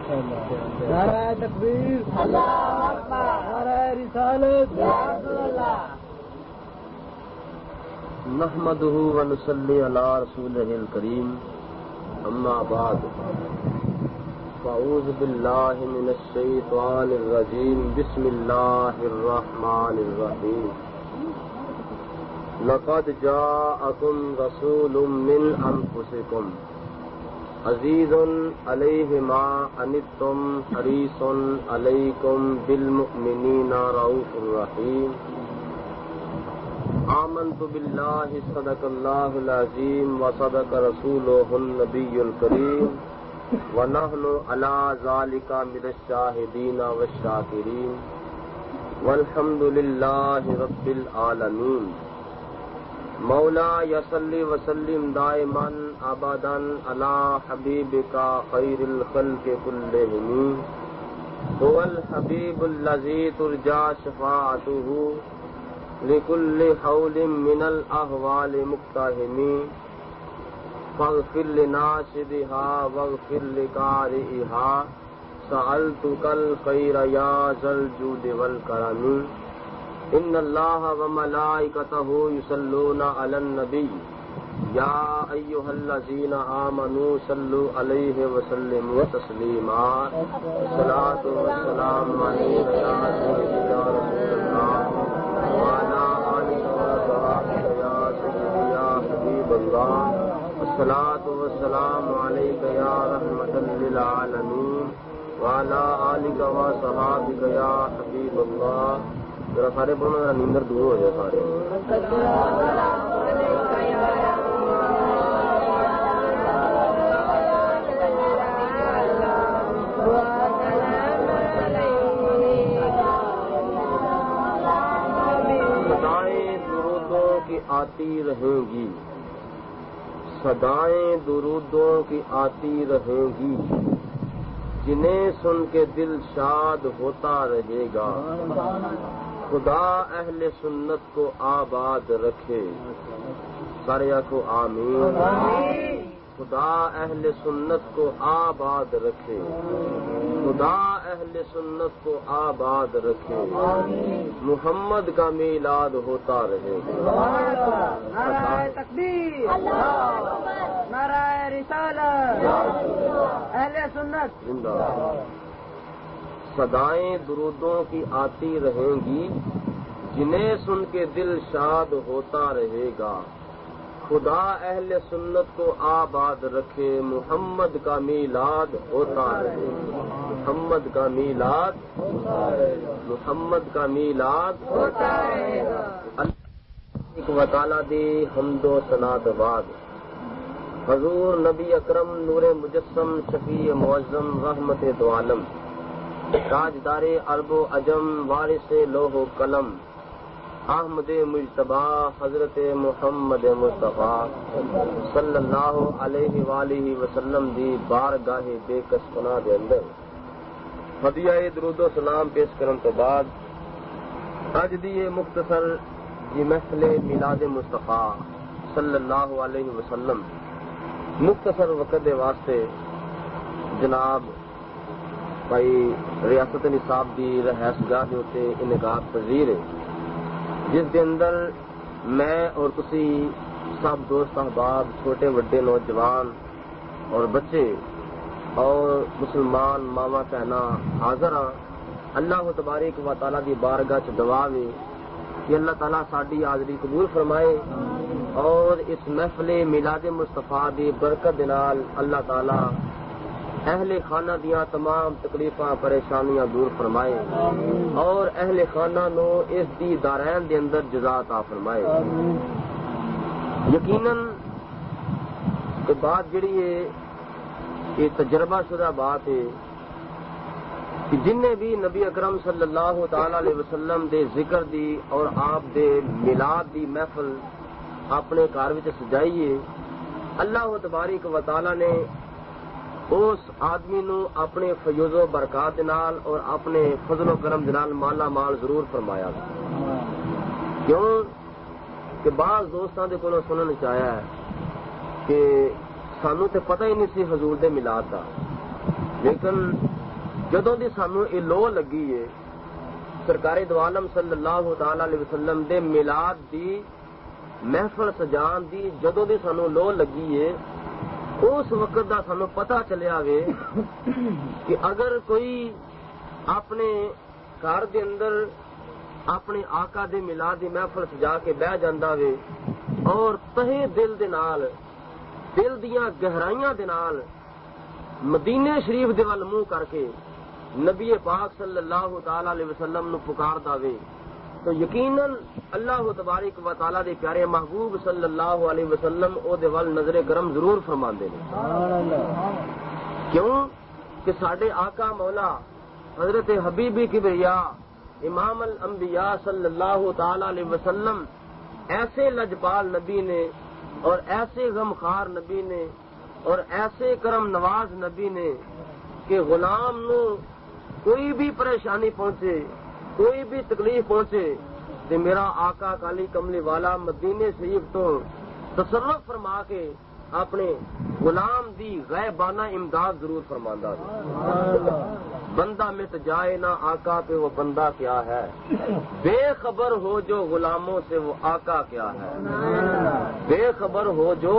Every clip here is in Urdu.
نعرہ تکبیر، اللہ اکبر، نعرہ رسالت، یا رسول اللہ۔ نحمدہ ونصلی علی رسولہ الکریم، اما بعد، فاعوذ باللہ من الشیطان الرجیم، بسم اللہ الرحمن الرحیم۔ لقد جاءکم رسول من انفسکم عزیز علیہ ما عنتم حریص علیکم بالمؤمنین رؤوف رحیم۔ آمنت باللہ صدق اللہ العظیم وصدق رسولہ النبی الکریم ونحن علی ذلک من الشاہدین والشاکرین والحمد للہ رب العالمین۔ مولا یصلی وسلم دائما ابدا علی حبیبک خیر الخلق کلہم، هو الحبیب الذی ترجى شفاعته لكل حول من الأهوال مقتحم، فاغفر لناشدها واغفر لقارئها، سألتك الخير يا ذا الجود والكرم۔ إن الله وملائكته يصلون على النبي يا أيها الذين آمنوا صلوا عليه وسلموا تسليما۔ الصلاة والسلام عليك يا سيدي يا رسول الله وعلى آلك وصحبه يا سيدي يا حبيب الله۔ الصلاة والسلام عليك يا رحمة للعالمين وعلى آلك وصحبه يا حبيب الله۔ ذرا سارے بولو، ذرا نیندر دور ہو جائے سارے۔ صدائیں درودوں کی آتی رہیں گی، صدائیں درودوں کی آتی رہیں گی، جنہیں سن کے دل شاد ہوتا رہے گا۔ خدا اہل سنت کو آباد رکھے، سارے کو آمین۔ خدا اہل سنت کو آباد رکھے، خدا اہل سنت کو آباد رکھے، محمد کا میلاد ہوتا رہے گا۔ نعرہ تکبیر، نعرہ رسالت، اہل سنت زندہ باد۔ صدائیں درودوں کی آتی رہیں گی، جنہیں سن کے دل شاد ہوتا رہے گا۔ خدا اہل سنت کو آباد رکھے، محمد کا میلاد ہوتا رہے گا، محمد کا میلاد، محمد کا میلاد ہوتا رہے گا۔ اللہ و تعالیٰ دی حمد و ثنا بعد، حضور نبی اکرم نور مجسم شفیع معظم رحمت دو عالم، تاجدار عرب و عجم وارث لوح و قلم، احمد مجتبی حضرت محمد مصطفیٰ صلی اللہ علیہ وآلہ وسلم دی بارگاہ بے کس پناہ دے اندر ہدیہ درود و سلام پیش کرن تو بعد، اج دی یہ مختصر جی محفل میلاد مصطفیٰ صلی اللہ علیہ وسلم مختصر وقت دے واسطے جناب بھائی ریاست نصاب دی رہائش گاہ کے اتنے انعقاد پذیر ہے، جس کے اندر میں اور تسی سب دوست احباب، چھوٹے وڈے نوجوان اور بچے اور مسلمان ماواں بہناں حاضر ہاں۔ اللہ تبارک و تعالیٰ دی بارگاہ چ دعا ہے کہ اللہ تعالیٰ ساری حاضری قبول فرمائے اور اس محفل میلاد مصطفیٰ دی برکت نال اللہ تعالیٰ اہل خانہ دیاں تمام تکلیفاں پریشانیاں دور فرمائے اور اہل خانہ نو اس دی دارین دے اندر جزا عطا فرمائے۔ یقیناً کہ بات جڑی ہے یہ تجربہ شدہ بات ہے کہ جن نے بھی نبی اکرم صلی اللہ تعالی علیہ وسلم دے ذکر دی اور آپ دے میلاد دی محفل اپنے گھر وچ سجائی ہے، اللہ تبارک و تعالی نے اس آدمی نو اپنے فیوز و برکات نال اور اپنے فضل و کرم نال مالا مال ضرور فرمایا۔ کیوں کہ بعض دوستاں دے کولوں سنن چاہیا ہے کہ سانو تے پتہ ہی نہیں سی حضور دے میلاد دا، لیکن جدوں دی سانو یہ لو لگی ہے سرکار دو عالم صلی اللہ تعالی علیہ وسلم دے میلاد دی محفل سجان دی جدوں دی سانو لو لگی ہے اس وقت دا سانو پتہ چلیا وے کہ اگر کوئی اپنے گھر دے اندر اپنے آقا دے میلاد دی محفل سجا کے بہ جاندا وے اور تہے دل دے نال دل دیاں گہرائیاں دے نال مدینے شریف دے ول منہ کر کے نبی پاک صلی اللہ تعالی علیہ وسلم نو پکاردا وے تو یقیناً اللہ تبارک و تعالی دے پیارے محبوب صلی اللہ علیہ وسلم او دے ول نظر کرم ضرور فرماندے نے. کیوں کہ ساڈے آقا مولا حضرت حبیبی کبریا امام الانبیاء صلی اللہ تعالی علیہ وسلم ایسے لجپال نبی نے اور ایسے غمخوار نبی نے اور ایسے کرم نواز نبی نے کہ غلام نو کوئی بھی پریشانی پہنچے کوئی بھی تکلیف پہنچے تو میرا آقا کالی کملی والا مدینے شریف تو تصرف فرما کے اپنے غلام دی غیبانہ امداد ضرور فرماندا ہے. بندہ مٹ جائے نہ آقا پہ وہ بندہ کیا ہے, بے خبر ہو جو غلاموں سے وہ آقا کیا ہے, بے خبر ہو جو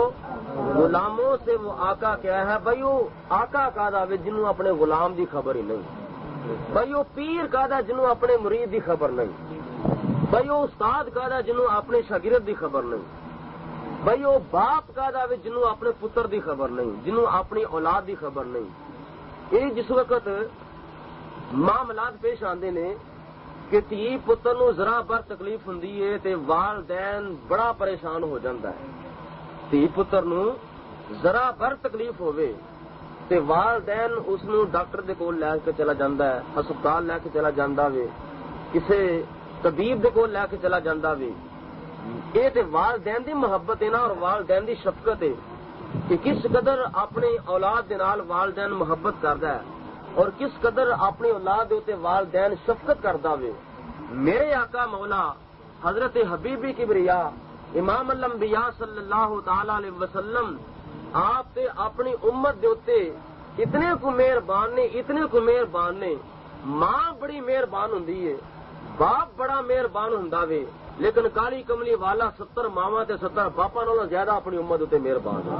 غلاموں سے وہ آقا کیا ہے. بھائی وہ آقا کا دے جنوں اپنے غلام دی خبر ہی نہیں, بھائی وہ پیر کا دا جنوں اپنے مرید دی خبر نہیں, بھائی وہ استاد کا دا جنوں اپنے شاگرد دی خبر نہیں, بھائی وہ باپ کا دا جنوں اپنے پتر دی خبر نہیں, جنوں اپنی اولاد دی خبر نہیں. یہ جس وقت معاملات پیش آندے نے کہ تھی پتر نو ذرا بر تکلیف ہوندی ہے تے والدین بڑا پریشان ہو جاندا ہے. تھی پتر نو ذرا بر تکلیف ہوے تے والدین اس نو ڈاکٹر دے کول لے کے چلا جاندا ہے, ہسپتال لے کے چلا جاندا وے, کسے طبیب دے کول لے کے چلا جاندا وے. یہ تے والدین دی محبت ہے نا اور والدین دی شفقت ہے کہ کس قدر اپنے اولاد دے نال والدین محبت کردا ہے اور کس قدر اپنی اولاد دے تے والدین شفقت کردا وے. میرے آقا مولا حضرت حبیبی کبریا امام الانبیاء صلی اللہ تعالی علیہ وسلم آپ تے اپنی امت دے اوتے اتنے کو مہربان نے, اتنے کو مہربان نے. ماں بڑی مہربان ہوندی ہے, باپ بڑا مہربان ہوندا وے, لیکن کالی کملی والا 70 ماواں تے 70 باپاں نالوں زیادہ اپنی امت تے مہربان ہے.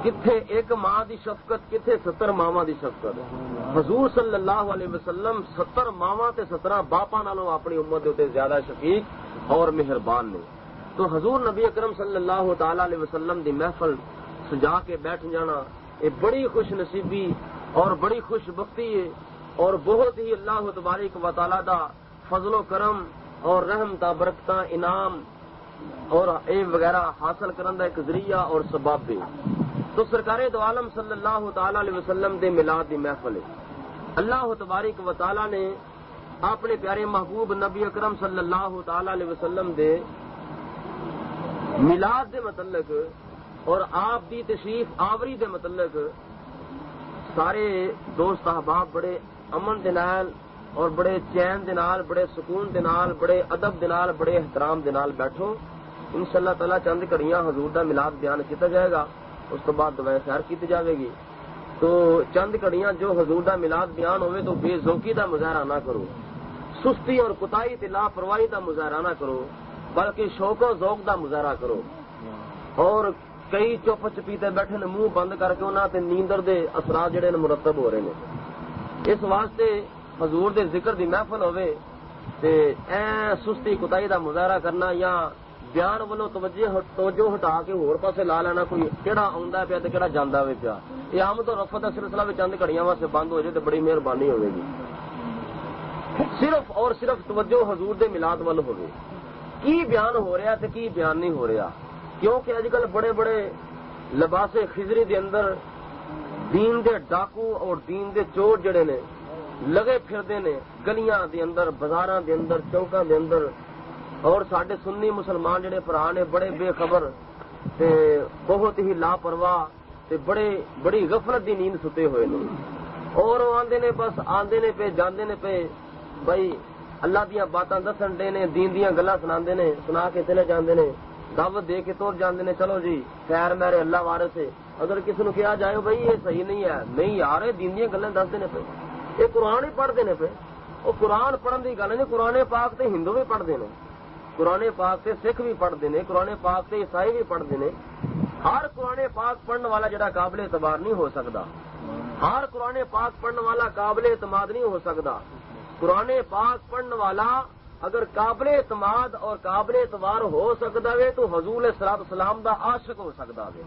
کتھے ایک ماں دی شفقت, کتھے 70 ماواں دی شفقت. حضور صلی اللہ علیہ وسلم 70 ماواں تے 17 باپاں نالوں اپنی امت تے زیادہ شفیق اور مہربان نے. تو حضور نبی اکرم صلی اللہ تعالی علیہ وسلم دی محفل سجا کے بیٹھ جانا یہ بڑی خوش نصیبی اور بڑی خوش بختی ہے اور بہت ہی اللہ تبارک و تعالی دا فضل و کرم اور رحمتاں برکتاں انعام اور اے وغیرہ حاصل کرن دا ایک ذریعہ اور سبب ہے. تو سرکار دو عالم صلی اللہ تعالی علیہ وسلم دے میلاد دی محفل ہے. اللہ تبارک و تعالی نے اپنے پیارے محبوب نبی اکرم صلی اللہ تعالی علیہ وسلم دے میلاد دے متعلق اور آپ دی تشریف آوری دے متعلق سارے دوست احباب بڑے امن دے نال اور بڑے چین دے نال, بڑے سکون دے نال, بڑے ادب دے نال, بڑے احترام دے نال بیٹھو. انشاءاللہ تعالی چند گھڑیاں حضور دا میلاد بیان کیتا جائے گا, اس تو بعد دعائیں خیر کیتی جاوے گی. تو چند گھڑیاں جو حضور دا میلاد بیان ہوئے تو بے ذوقی دا مظاہرہ نہ کرو, سستی اور کوتاہی تے لاپرواہی دا مظاہرہ نہ کرو, بلکہ شوق و ذوق دا مظاہرہ کرو. اور کئی چپ چپیتے بیٹھے نے منہ بند کر کے انہاں تے نیندر دے اثرات جڑے نے مرتب ہو رہے ہیں. اس واسطے حضور دے ذکر دی محفل ہوئے تے سستی کوتاہی دا مظاہرہ کرنا یا بیان والوں توجہ ہٹا کے ہور پاسے لا لینا, کوئی کیڑا آندا پیا تے کیڑا جاندا وے پیا, یہ آمد و رفت دا سلسلہ وچ چند گھڑیاں واسطے بند ہو جائے تے بڑی مہربانی ہوے گی. صرف اور صرف توجہ حضور دے میلاد ول ہوے, کی بیان ہو رہا تے کی بیان نہیں ہو رہا. کیونکہ اج کل بڑے بڑے لباس خضری دے اندر دین دے ڈاکو اور دین دے چور جڑے نے لگے پھردے نے گلیاں دے اندر, بازاراں دے اندر, چوکاں دے اندر. اور ساڈے سنی مسلمان جڑے بھرا نے بڑے بے خبر تے بہت ہی لاپرواہ تے بڑی غفلت دی نیند ستے ہوئے نے. اور آندے نے بس آندے نے پہ جاندے نے پہ بھائی اللہ دیاں باتاں دسن دے نے, دین دیاں گلاں سنا کے چلے جاندے نے, دعوت دے کے تور جاندے نے, چلو جی خیر میرے اللہ وارث ہے اگر کسی نے کیا جائے بھائی یہ صحیح نہیں ہے، نہیں یار یہ دین دیا گلیں دس دینے پہ، یہ قرآن ہی پڑھتے ہیں پہ، وہ قرآن پڑھن کی گل نہیں، قرآن پاک تے ہندو بھی پڑھتے ہیں، قرآن پاک تے سکھ بھی پڑھتے ہیں، قرآن پاک تے عیسائی بھی پڑھتے ہیں. ہر قرآن پاک پڑھنے والا جڑا قابل اعتبار نہیں ہو سکتا، ہر قرآن پاک پڑھنے والا قابل اعتماد نہیں ہو سکتا. قرآن پاک پڑھنے والا اگر قابل اعتماد اور قابل اعتبار ہو سکتا ہے تو حضور صلاۃ السلام دا عاشق ہو سکتا ہے،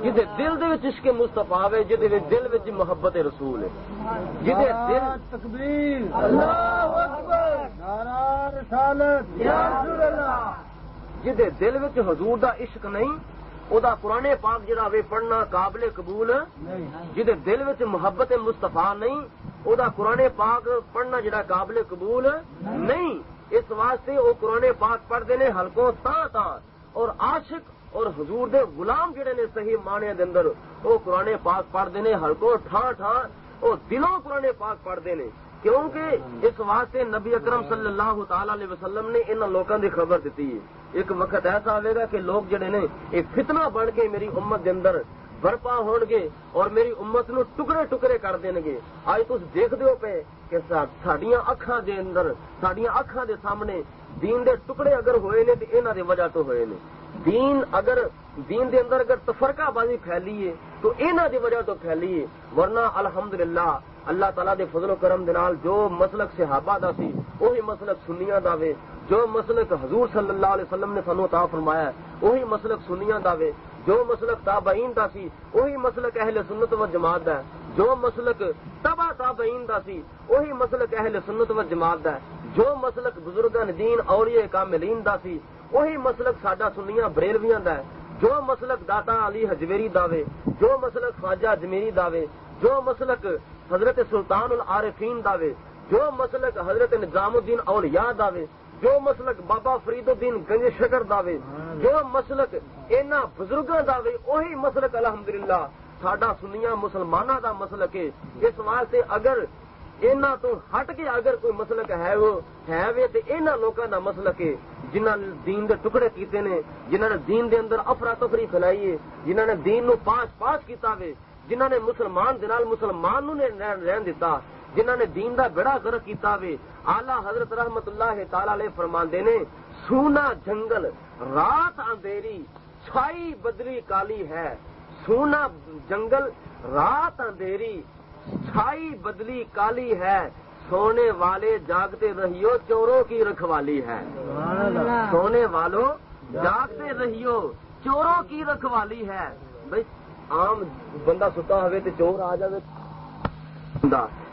جہدے دل دے وچ عشق مصطفیٰ ہے، جہدے دل وچ محبت رسول ہے، جہدے دل تکبیر اللہ اکبر نعرہ رسالت یا رسول اللہ، جہدے دل وچ حضور دا عشق نہیں او دا قرآن پاک جڑا وے پڑھنا قابل قبول نہیں، جہدے دل وچ محبت مصطفیٰ نہیں او دا قرآن پاک پڑھنا جڑا قابل قبول نہیں. اس واسطے وہ قرآن پاک پڑھتے ہیں حلقوں تاں اور عاشق اور حضور دے غلام جڑے نے صحیح معنی دے اندر وہ قرآن پاک پڑھتے ہیں حلقوں ٹھاں وہ دلوں قرآن پاک پڑھتے ہیں، کیونکہ اس واسطے نبی اکرم صلی اللہ تعالی علیہ وسلم نے ان لوگوں کی خبر دیتی ہے. ایک وقت ایسا آئے گا کہ لوگ جڑے نے ایک فتنہ بن کے میری امت دے اندر برپا ہون گے اور میری امت نو ٹکڑے ٹکڑے کر دیں گے. آج تم دیکھتے ہو پے کہ ساڈیاں اکھاں دے اندر ساڈیاں اکھاں دے سامنے دین دے ٹکڑے اگر ہوئے نے تو انہاں دی وجہ تو ہوئے نے. دین دے اندر اگر تفرقہ بازی پھیلی ہے تو انہاں دی وجہ تو پھیلی ہے، ورنہ الحمدللہ اللہ تعالیٰ دے فضل و کرم دے نال جو مسلک صحابہ دا سی وہی مسلک سنیاں دا وے، جو مسلک حضور صلی اللہ علیہ وسلم نے سانو عطا فرمایا ہے وہی مسلک سنیاں دا وے، جو مسلک تابعین دا سی وہی مسلک اہل سنت و جماعت دا ہے، جو مسلک تبع تابعین دا سی وہی مسلک اہل سنت و جماعت دا ہے، جو مسلک بزرگان دین اولیاء کاملین دا سی وہی مسلک ساڈا سنیاں بریلویاں دا ہے، جو مسلک داتا علی حجویری دا وے، جو مسلک خواجہ اجمیری دا وے، جو مسلک حضرت سلطان العارفین دا وے، جو مسلک حضرت نظام الدین اولیاء دا وے، جو مسلک بابا فرید الدین گنج شکر دا وے، جو مسلک انہاں بزرگاں دا وے وہی مسلک الحمدللہ ساڈا سنیاں مسلماناں دا مسلک ہے. اس واسطے اگر انہاں تو ہٹ کے اگر کوئی مسلک ہے وے تے انہاں لوکاں دا مسلک ہے جنہاں نے دین دے ٹکڑے کیتے نے، جنہاں نے دین دے اندر افراتفری پھیلائی ہے، جنہاں نے دین نو پاش کیتا وے، جنہاں نے مسلمان دے نال مسلمان نو رہن دیتا، جنہاں نے دین دا بیڑا غرق کیتا وے. اعلیٰ حضرت رحمت اللہ تعالی علیہ فرماندے نے سونا جنگل رات اندھیری چھائی بدلی کالی ہے، سونا جنگل رات اندھیری چھائی بدلی کالی ہے، سونے والے جاگتے رہیو چوروں کی رکھوالی ہے، سونے والوں جاگتے رہیو چوروں کی رکھوالی ہے. بھائی عام بندہ ستا ہوئے تو چور آ جائے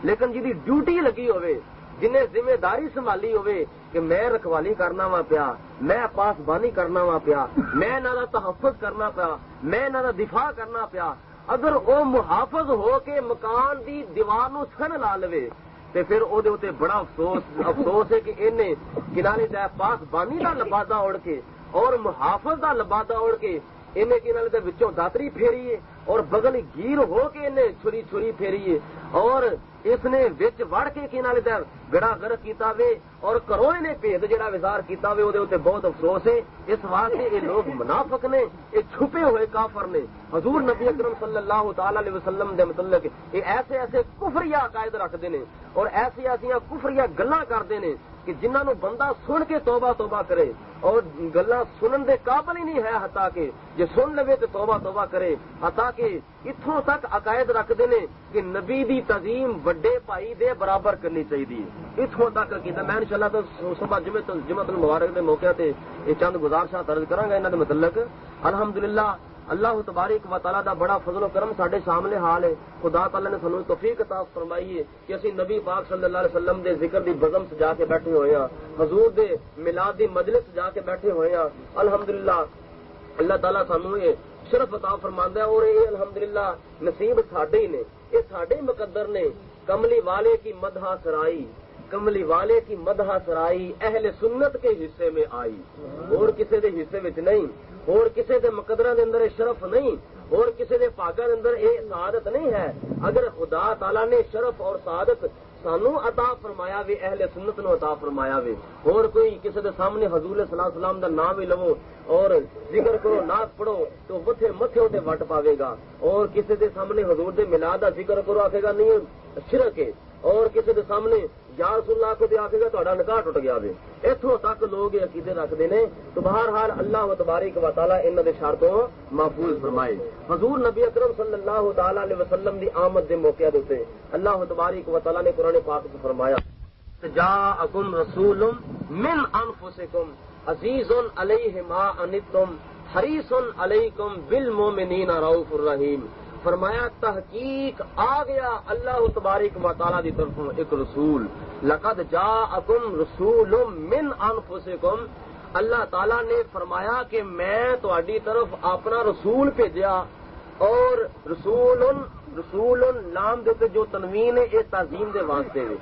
لیکن جی ڈیوٹی لگی ہوئے، جنہیں ذمہ داری سنبھالی ہوئے کہ میں رکھوالی کرنا وا پیا، میں پاسبانی کرنا وا پیا، میں انہاں دا تحفظ کرنا پیا، میں انہاں دا دفاع کرنا پیا، اگر وہ محافظ ہو کے مکان دی دیوار نو سن لا لوے تے پھر او دے اوتے بڑا افسوس ہے کہ انہیں کنارے دا پاسبانی دا لبادہ اوڑھ کے اور محافظ دا لبادہ اوڑھ کے انہیں کنارے دے وچوں داتری پھیری ہے اور بغل گیر ہو کے انہیں چھری پھیری ہے اور اس نے وچ وڑ کے کنارے دا گڑا گرک کیتا وے اور کرو انہیں بھید جڑا وزار کیتا وے او دے اوتے بہت افسوس ہے. اس واسطے یہ لوگ منافق نے، یہ چھپے ہوئے کافر نے. حضور نبی اکرم صلی اللہ تعالی علیہ وسلم دے متعلق یہ ایسے کفریہ عقائد رکھتے ہیں اور ایسیاں کفریہ گلاں کرتے ہیں کہ جنہاں نو بندہ سن کے توبہ کرے اور گلاں سنن دے قابل ہی نہیں ہے، حتیٰ کہ جے سن لوے تو توبہ کرے، حتیٰ کہ اتھوں تک عقائد رکھتے ہیں کہ نبی دی تعظیم وڈے بھائی دے برابر کرنی چاہیے. اتھوں تک کیتا میں انشاءاللہ تو صبح جمعۃ المبارک دے موقع تے یہ چند گزارشاں عرض کراں گا انہاں دے متعلق. الحمدللہ اللہ تبارک و تعالیٰ دا بڑا فضل و کرم ساڈے سامنے حال ہے. خدا تعالیٰ نے سانو توفیق عطا فرمائی ہے کہ اسی نبی پاک صلی اللہ علیہ وسلم دے ذکر دی بزم سجا کے بیٹھے ہوئے ہیں، حضور دے میلاد دی مجلس سجا کے بیٹھے ہوئے ہیں. الحمدللہ اللہ تعالیٰ سانو یہ شرف عطا فرماندا ہے اور یہ الحمدللہ نصیب ساڈے ہی نے، یہ ساڈے مقدر نے. کملی والے کی مدح سرائی، کملی والے کی مدح سرائی اہل سنت کے حصے میں آئی، اور کسی دے حصے وچ نہیں، اور کسی دے مقدراں دے اندر شرف نہیں، اور کسی دے پاگاں دے اندر یہ سعادت نہیں ہے. اگر خدا تعالیٰ نے شرف اور سعادت سانو عطا فرمایا وے اہل سنت نو عطا فرمایا وے اور کوئی کسی دے سامنے حضور صلی اللہ علیہ وسلم دا نام ہی لو اور ذکر کرو نعت پڑھو تو متھے تے وٹ پاوے گا اور کسی دے سامنے حضور دے میلاد دا ذکر کرو آکھے گا نہیں شرک ہے اور کسی دے سامنے یا رسول اللہ کو آکھے گا تہاڈا نکاح ٹوٹ گیا وے اتھوں تک لوگ یہ عقیدے رکھتے ہیں تو بہرحال اللہ تبارک و تعالی انہاں دے شرطوں محفوظ فرمائے حضور نبی اکرم صلی اللہ تعالی علیہ وسلم دی آمد دے موقع تے اللہ تبارک و تعالی نے قرآن پاک میں فرمایا جاءکم رسول من انفسکم عزیز علیہ ما عنتم حریص علیکم بالمؤمنین رؤوف الرحیم فرمایا تحقیق آ گیا اللہ تبارک و تعالی دی طرفوں ایک رسول لقد جاءکم رسول من انفسکم اللہ تعالی نے فرمایا کہ میں تہاڈی طرف اپنا رسول بھیجا اور رسول نام دے جو تنوین ہے یہ تعظیم دے واسطے وے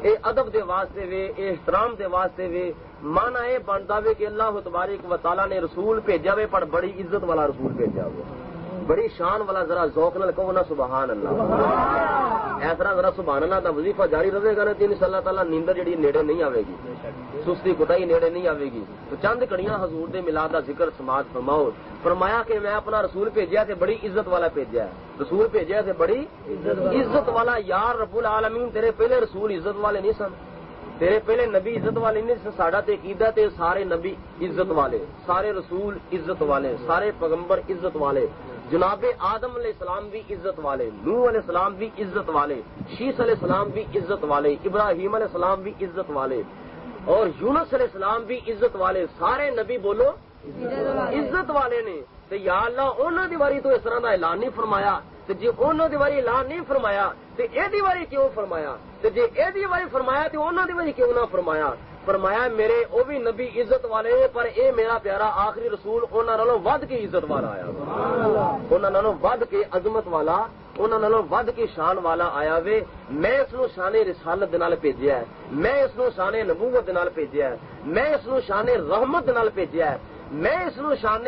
اے ادب دے واسطے وے اے احترام دے واسطے وے مانا یہ بنتا وے کہ اللہ تبارک و تعالی نے رسول بھیجا وے پر بڑی عزت والا رسول بھیجا وے بڑی شان والا ذرا ذوق نال کہو نا سبحان اللہ ایسا ذرا سبحان اللہ دا وظیفہ جاری رہے گا نا تو انشاءاللہ تعالی نیندر جڑی نیڑے نہیں آئے گی سستی کٹائی نیڑے نہیں آئے گی تو چند کڑیاں حضور دے میلاد دا ذکر سماعت فرماؤ فرمایا کہ میں اپنا رسول بھیجیا تے بڑی عزت والا بھیجیا ہے رسول بھیجیا تے بڑی عزت والا یار رب العالمین تیرے پہلے رسول عزت والے نہیں سن تیرے پہلے نبی عزت والے نہیں سن ساڈا تے عقیدہ تے سارے نبی عزت والے سارے رسول عزت والے سارے پیغمبر عزت والے جناب آدم علیہ السلام بھی عزت والے نوح علیہ السلام بھی عزت والے شیس علیہ السلام بھی عزت والے ابراہیم علیہ السلام بھی عزت والے اور یونس علیہ السلام بھی عزت والے سارے نبی بولو عزت والے نے تو یا اللہ انہوں دی واری تو اس طرح دا اعلان نہیں فرمایا تو جی انہوں دی واری اعلان نہیں فرمایا تو اے دی واری کیوں فرمایا تو جی اے دی واری فرمایا تو انہوں دی واری کیوں نہ فرمایا فرمایا میرے او بھی نبی عزت والے پر اے میرا پیارا آخری رسول انہاں نالوں ود کے عزت والا آیا انہاں نالوں ود کے عظمت والا انہاں نالوں ود کے شان والا آیا وے میں اس نو شان رسالت دے نال بھیجیا ہے میں اس نو شان نبوت دے نال بھیجیا ہے میں اس نو شان رحمت دے نال بھیجیا ہے میں اس نو شان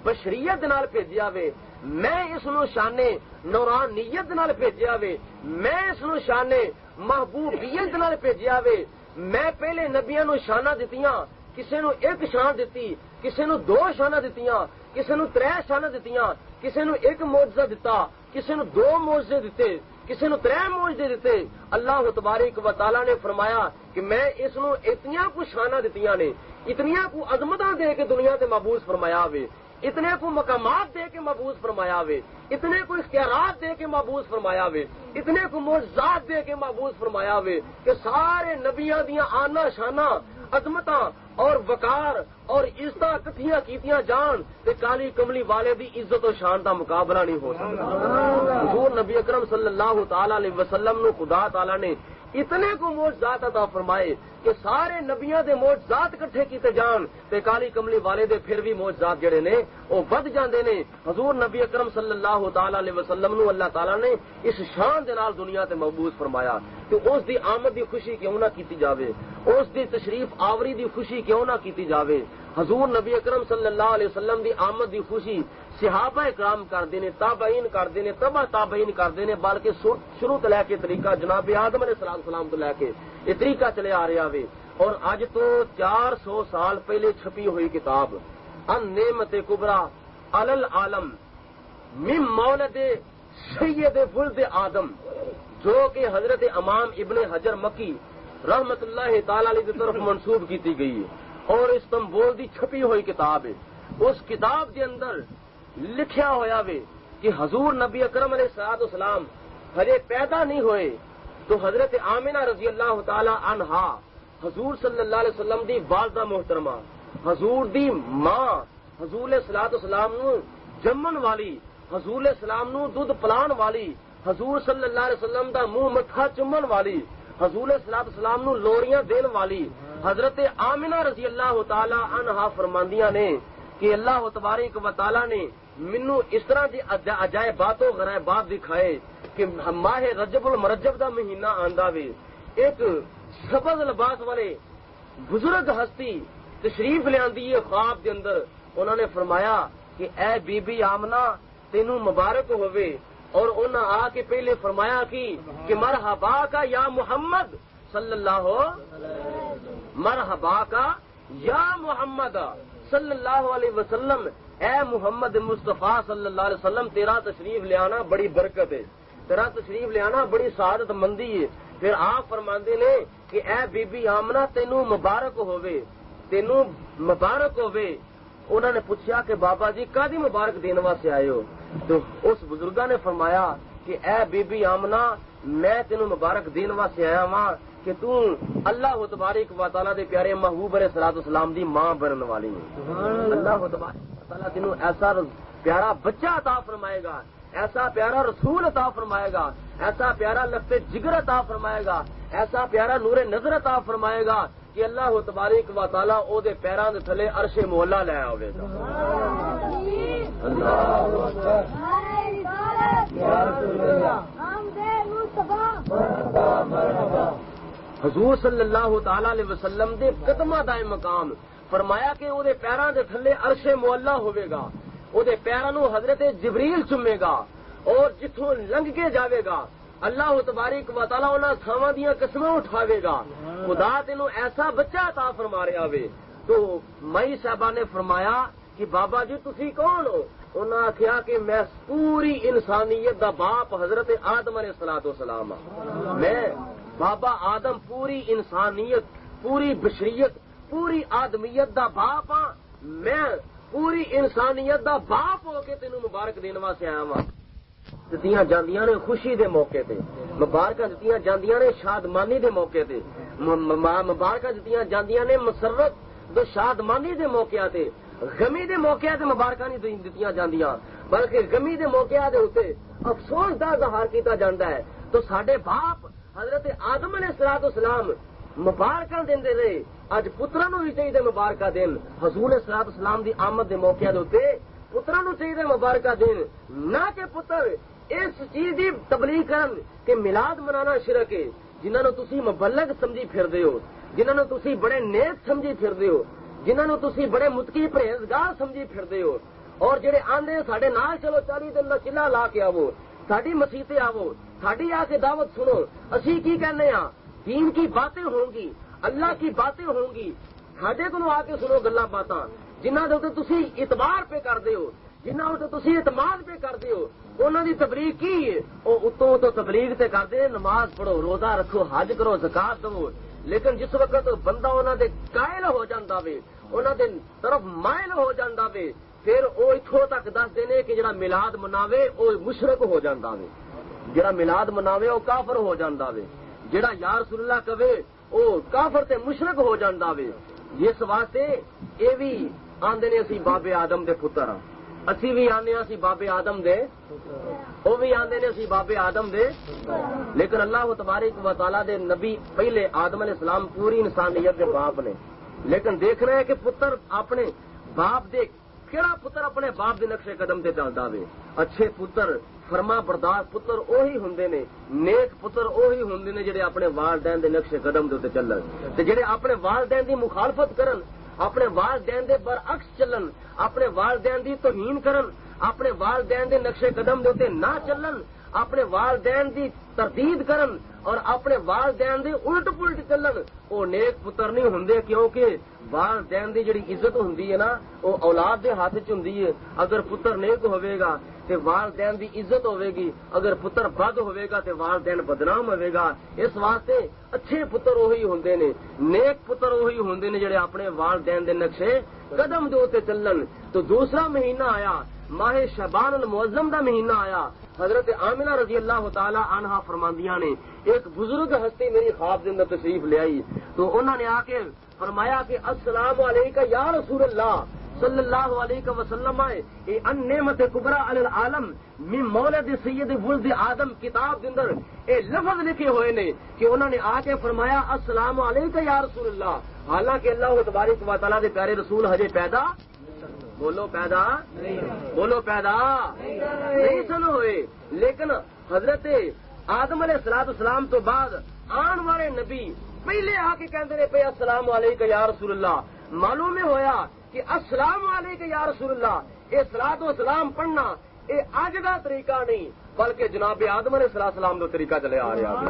بشریت دے نال بھیجیا وے میں اس نو شان نورانیت دے نال بھیجیا وے میں اس نو شان محبوبیت دے نال بھیجیا وے میں پہلے نبیاں نو شانہ دتیاں کسے نو ایک شان دتی کسے نو دو شانہ دتیاں کسے نو ترے شانہ دتیاں کسے نو ایک معجزہ دتا کسے نو دو معجزے دتے کسے نو ترے معجزے دتے اللہ تبارک و تعالی نے فرمایا کہ میں اس نو اتنیاں کو شانہ دتیاں نے اتنیاں کو عظمتاں دے کے دنیا تے مبعوث فرمایا وے اتنے کو مقامات دے کے مبعوث فرمایا وے اتنے کو اختیارات دے کے مبعوث فرمایا وے اتنے کو معجزات دے کے مبعوث فرمایا وے کہ سارے نبیاں دیاں آنا شانہ عظمتاں اور وقار اور عزتاں کٹھیاں کیتیاں جان تے کالی کملی والے دی عزت و شان دا مقابلہ نہیں ہو سکتا حضور نبی اکرم صلی اللہ تعالی علیہ وسلم نو خدا تعالی نے اتنے کو معجزات عطا فرمائے کہ سارے نبیاں دے معجزات کٹھے کیتے جان تے کالی کملی والے دے پھر بھی معجزات جڑے نے او ود جاندے نے حضور نبی اکرم صلی اللہ تعالی علیہ وسلم نو اللہ تعالی نے اس شان دے نال دنیا تے مبعوث فرمایا کہ اس دی آمد دی خوشی کیوں نہ کیتی جاوے اس دی تشریف آوری دی خوشی کیوں نہ کیتی جاوے حضور نبی اکرم صلی اللہ علیہ وسلم دی آمد دی خوشی صحابہ کرام کردے نے تابعین کردے نے تبع تابعین کردے نے بلکہ شروع تو لے کے طریقہ جناب آدم علیہ السلام تو لے کے یہ طریقہ چلے آ رہا وے اور اج تو 400 سال پہلے چھپی ہوئی کتاب ان نعمت کبرا علی العالم من مولد سید ولد آدم جو کہ حضرت امام ابن حجر مکی رحمت اللہ تعالی علیہ کی طرف منسوب کی گئی ہے اور استنبول دی چھپی ہوئی کتاب ہے اس کتاب کے اندر لکھیا ہویا وے کہ حضور نبی اکرم علیہ الصلوۃ والسلام ہجے پیدا نہیں ہوئے تو حضرت آمنہ رضی اللہ تعالی عنہا حضور صلی اللہ علیہ وسلم دی والدہ محترمہ حضور دی ماں حضور علیہ الصلوۃ والسلام نو جمن والی حضور علیہ السلام نو دودھ پلان والی حضور صلی اللہ علیہ وسلم دا منہ مٹھا چومن والی حضور علیہ الصلوۃ والسلام نو لوریاں دین والی حضرت آمنہ رضی اللہ تعالی عنہا فرماندیاں نے کہ اللہ تبارک و تعالی نے منو اس طرح دی عجائبات و غرائبات دکھائے کہ ماہ رجب المرجب دا مہینہ آندا وے ایک سبز لباس والے بزرگ ہستی تشریف لے آندی ہے خواب دے اندر انہوں نے فرمایا کہ اے بی بی آمنہ تینوں مبارک ہوئے اور انہوں آ کے پہلے فرمایا کہ مرحبا کا یا محمد صلی اللہ مرحبا کا یا محمد صلی اللہ علیہ وسلم، اے محمد مصطفیٰ صلی اللہ علیہ وسلم، تیرا تشریف لے آنا بڑی برکت ہے، تیرا تشریف لے آنا بڑی سعادت مندی ہے۔ پھر آپ فرماندے نے کہ اے بی بی آمنہ تینوں مبارک ہووے، تینوں مبارک ہووے۔ انہوں نے پوچھا کہ بابا جی کادی مبارک دین واسطے آئے ہو؟ تو اس بزرگا نے فرمایا کہ اے بی بی آمنہ میں تینوں مبارک دین واسطے آیا ہاں کہ تو اللہ تبارک و تعالیٰ دے پیارے محبوب علیہ الصلوۃ والسلام دی ماں بنن والی ہے۔ اللہ تبارک و تعالیٰ تینوں ایسا پیارا بچہ عطا فرمائے گا، ایسا پیارا رسول عطا فرمائے گا، ایسا پیارا لفظ جگر عطا فرمائے گا، ایسا پیارا نور نظر عطا فرمائے گا کہ اللہ تبارک و تعالیٰ او دے پیراں دے تھلے عرش مولا لے آوے گا۔ حضور صلی اللہ تعالی علیہ وسلم دے قدمہ دائم مقام فرمایا کہ او دے پیراں دے تھلے عرش مولا ہوے گا، او دے پیراں نو حضرت جبریل چومے گا اور جتھوں لنگ کے جاوے گا اللہ تبارک و تعالیٰ انہاں تھاواں دیاں قسماں اٹھاوے گا۔ خدا تینوں ایسا بچہ عطا فرما رہا وے۔ تو مائی صاحبہ نے فرمایا کہ بابا جی تسی کون ہو؟ انہاں آخیا کہ میں پوری انسانیت دا باپ حضرت آدم علیہ الصلوۃ والسلام ہاں، میں بابا آدم پوری انسانیت، پوری بشریت، پوری آدمیت دا باپ ہاں، میں پوری انسانیت دا باپ ہو کے تینوں مبارک دین واسطے آیا ہاں۔ دتیاں جاندیاں نے خوشی دے موقع تے، مبارکاں دتیاں جاندیاں نے شادمانی دے موقع تے، مبارکاں دتیاں جاندیاں نے مسرت دے شادمانی دے موقع تے، غمی دے موقع تے مبارکاں نہیں دتیاں جاندیاں بلکہ غمی دے موقع دے اوتے افسوس دا اظہار کیتا جاندا ہے۔ تو ساڈے باپ حضرت آدم علیہ الصلوۃ والسلام مبارکاں دیندے رہے، اج پتراں نوں وی چاہیے مبارکاں دین۔ حضور علیہ الصلوۃ والسلام دی آمد دے موقع دے اوتے پتراں نوں چاہیے مبارکاں دین، نہ کہ پتر اس چیز دی تبلیغ کرن کہ میلاد منانا شرک ہے، جنہاں نوں تسی مبلغ سمجھی پھردے ہو، جنہاں نوں تسی بڑے نیک سمجھی پھردے ہو، جنہاں نوں تسی بڑے متقی پرہیزگار سمجھی پھردے ہو، اور جڑے آندے ساڈے نال چلو 40 دن دا چلا لا کے آوو، ساڈی مسیتے آوو، ساڈی آ کے دعوت سنو، اسی کی کہنے ہاں دین کی باتیں ہوں گی، اللہ کی باتیں ہوں گی، ساڈے کولوں آ کے سنو گلاں باتاں جنہاں دے اوتے تسی اعتبار پہ کردے ہو، جنہاں اوتے تسی اعتماد پہ کردے ہو، انہاں دی تبلیغ کی ہے؟ او اتوں تو تبلیغ تے کردے نماز پڑھو، روزہ رکھو، حج کرو، زکات دو، لیکن جس وقت بندہ انہاں دے قائل ہو جاندا وے، انہاں دے طرف مائل ہو جاندا وے، پھر او اتھوں تک دس دینے کہ جڑا میلاد مناوے او مشرک ہو جاندا وے، جڑا میلاد مناوے او کافر ہو جاندا وے، جڑا یا رسول اللہ کہے او کافر تے مشرک ہو جاندا وے۔ اس واسطے اے وی آندے نے اسی بابے آدم دے پتر ہاں، اسی بھی آنے اسی بابے آدم دے، وہ بھی آندے نے اسی بابے آدم دے، لیکن اللہ تبارک و تعالیٰ دے نبی پہلے آدم علیہ السلام پوری انسانیت دے باپ نے، لیکن دیکھ رہے ہیں کہ پتر اپنے باپ دے کیڑا پتر اپنے باپ دے نقشے قدم تے چلدا وے۔ اچھے پتر فرما بردار پتر اوہی ہوندے نے، نیک پتر اوہی ہوندے نے جڑے اپنے والدین دے نقشے قدم دے تے چلن، تے جڑے اپنے والدین دی مخالفت کرن، اپنے والدین دے برعکس چلن، اپنے والدین دی توہین کرن، اپنے والدین دے نقشے قدم دے تے نہ چلن، اپنے والدین دی تردید کرن اور اپنے والدین دے الٹ پلٹ چلن، وہ نیک پتر نہیں ہوندے، کیونکہ والدین دی جڑی عزت ہوندی ہے نا وہ اولاد دے ہاتھ چ ہوندی ہے۔ اگر پتر نیک ہوے گا تے والدین دی عزت ہوے گی، اگر پتر بد ہوے گا تے والدین بدنام ہوے گا۔ اس واسطے اچھے پتر وہی ہوندے نے، نیک پتر وہی ہوندے نے جڑے اپنے والدین دے نقشے قدم دے اوتے چلن۔ تو دوسرا مہینہ آیا، ماہ شعبان المعظم دا مہینہ آیا، حضرت آمنہ رضی اللہ تعالی عنہا فرماندیاں نے ایک بزرگ ہستی میری خواب دے اندر تشریف لے آئی، تو انہوں نے آ کے فرمایا کہ السلام علیکہ یا رسول اللہ صلی اللہ علیہ وسلم، اے ان نعمت کبریٰ علی العالم من مولد سید ولد آدم کتاب دے اندر اے لفظ لکھے ہوئے نے کہ انہوں نے آ کے فرمایا السلام علیکہ یا رسول اللہ، حالانکہ اللہ تبارک و تعالیٰ دے پیارے رسول ہجے پیدا بولو پیدا نہیں سن ہوئے، لیکن حضرت آدم علیہ السلام تو بعد آن والے نبی پہلے آ کے کہندے نے پے السلام علیکہ یا رسول اللہ۔ معلوم ہویا کہ السلام علیکہ یا رسول اللہ اے صلاۃ و سلام پڑھنا اے اج دا طریقہ نہیں، بلکہ جناب آدم علیہ السلام کا طریقہ چلے آ رہا ہے.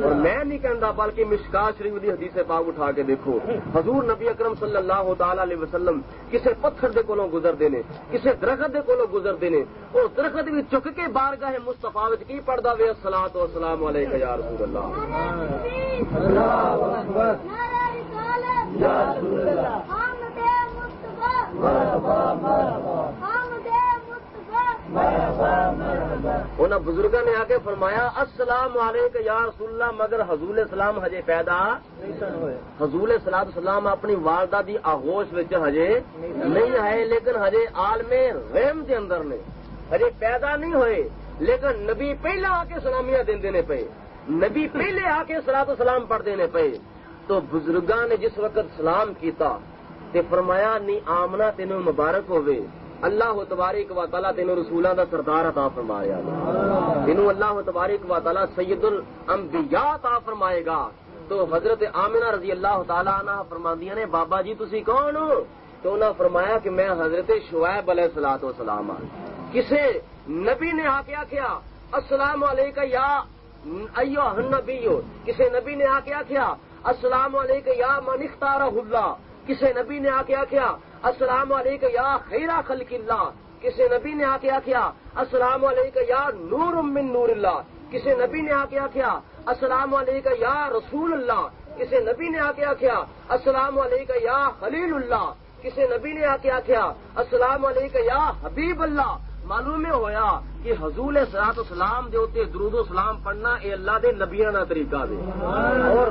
اور میں نہیں کہتا بلکہ مشکات شریف دی حدیث پاک اٹھا کے دیکھو, حضور نبی اکرم صلی اللہ تعالی علیہ وسلم کسے پتھر دے کولوں گزردے نے, کسے درخت دے کولوں گزردے نے, اور درخت بھی چک کے بارگاہ مصطفیٰ وچ کی پڑھدا وے الصلاۃ والسلام علیک یا رسول اللہ. اللہ اکبر یا رسول اللہ انہاں بزرگوں نے آ کے فرمایا السلام علیکم یا رسول اللہ, مگر حضور السلام ہجے پیدا حضور صلاۃ السلام اپنی والدہ دی آغوش وچ ہجے نہیں ہے, لیکن ہجے عالم غیب دے اندر نے, ہجے پیدا نہیں ہوئے, لیکن نبی پہلا آ کے سلامیاں دیندے نے پے, نبی پہلے آ کے صلاۃ السلام پڑھتے نے پے. تو بزرگاں نے جس وقت سلام کیتا تے فرمایا نی آمنا تینوں مبارک ہوئے, اللہ تبارک و تعالیٰ تینوں رسولاں دا سردار عطا فرمایا, تینوں اللہ تبارک و تعالیٰ سید الانبیاء عطا فرمائے گا. تو حضرت آمنہ رضی اللہ تعالیٰ عنہ فرماندیاں نے بابا جی تسی کون ہو؟ تو انہاں فرمایا کہ میں حضرت شعیب علیہ الصلوۃ والسلام ہاں. کسے نبی نے آ کے آخیا السلام علیکم یا ایھا النبی, کسے نبی نے آ کے آخیا السلام علیکم یا من اختارہ اللہ, کسے نبی نے آ کے آخیا السلام علیکم یا خیر خلق اللہ, کسے نبی نے آ کے آخیا السلام علیکم یا نور من نور اللہ, کسے نبی نے آ کے آخیا السلام علیکم یا رسول اللہ, کسے نبی نے آ کے آخیا السلام علیکم یا خلیل اللہ, کسے نبی نے آ کے آخیا السلام علیکم یا حبیب اللہ. معلوم ہویا کہ حضور صلاۃ السلام دے اوتے درود و سلام پڑھنا اے اللہ دے نبیاں دا طریقہ دے. اور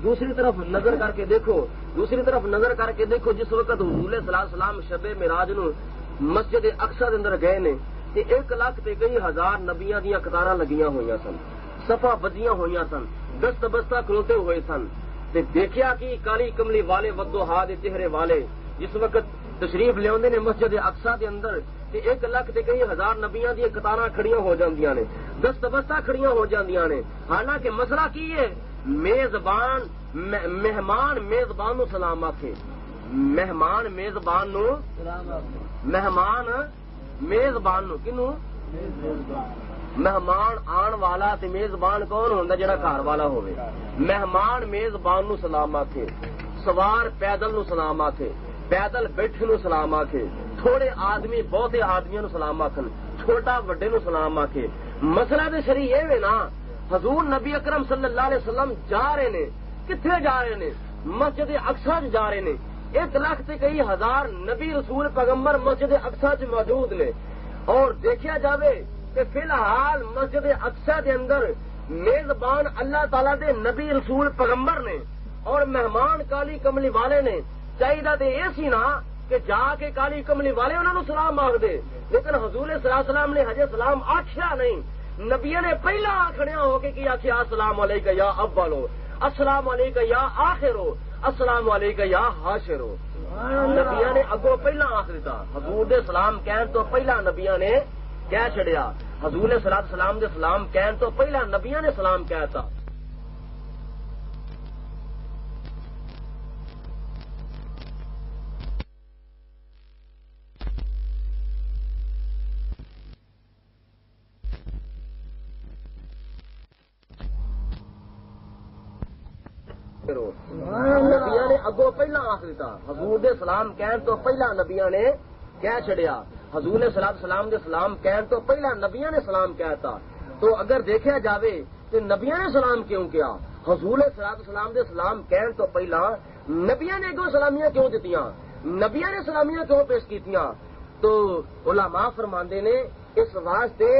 دوسری طرف نظر کر کے دیکھو, جس وقت حضور صلاۃ السلام شب معراج نو مسجد اقصی دے اندر گئے نے تے 1 لاکھ تے کئی ہزار نبیاں دیاں قطاراں لگیاں ہوئیاں سن, صفا بدیاں ہوئیاں سن, دست بستہ کھلوتے ہوئے سن. تے دیکھیا کہ کالی کملی والے ودوہا دے چہرے والے جس وقت تشریف لیاوندے نے مسجد اقصی دے اندر تے 1 لاکھ تے کئی ہزار نبیاں دی قطاراں کھڑیاں ہو جاندیاں نے, دست بستہ کھڑیاں ہو جاندیاں نے. حالانکہ مسئلہ کی ہے, مہمان میزبان نو سلام آکھے, مہمان میزبان نو کنو مہمان آن والا تے میزبان کون ہوندا جڑا گھر والا ہوے. مہمان میزبان نو سلام آکھے, سوار پیدل نو سلام آکھے, پیدل بیٹھے نو سلام آکھے, تھوڑے آدمی بہتے آدمیاں نو سلام آکھن, چھوٹا وڈے نو سلام آکھے. مسئلہ تے شری یہ وے نا, حضور نبی اکرم صلی اللہ علیہ وسلم جا رہے نے, کتھے جا رہے نے؟ مسجد اقصی جا رہے نے. 1 لاکھ تے کئی ہزار نبی رسول پیغمبر مسجد اقصی موجود نے. اور دیکھا جاوے کہ فی الحال مسجد اقصی دے اندر میزبان اللہ تعالیٰ دے نبی رسول پیغمبر نے, اور مہمان کالی کملی والے نے. چاہیے تے یہ سی نا کہ جا کے کالی کملی والے انہوں نے سلام آخ دے, لیکن حضور صلی اللہ علیہ وسلم نے ہجے سلام آخیا نہیں. نبیوں نے پہلا کھڑیا ہو کے کی آخیا السلام علیکم یا اولو, السلام علیکم یا آخرو, السلام علیکم یا حاشرو. نبیوں نے اگوں پہلا آخ دیتا, حضور دے سلام کہن تو پہلا نبیوں نے کہہ چھڑیا, حضور صلی اللہ علیہ وسلم دے سلام کہن تو پہلا نبیوں نے سلام کہتا. نبیاں نے اگوں پہلا آخ دیتا, حضور دے سلام کہن تو پہلا نبیاں نے کہہ چھڑیا, حضور صلی اللہ علیہ وسلم دے سلام کہن تو پہلا نبیاں نے سلام کہتا. تو اگر دیکھا جاوے تو نبیاں نے سلام کیوں کیا؟ حضور صلی اللہ علیہ وسلم دے سلام کہن تو پہلا نبیاں نے اگوں سلامیاں کیوں دتیاں, نبیاں نے سلامیاں کیوں پیش کیتیاں؟ تو علماء فرماندے نے اس واسطے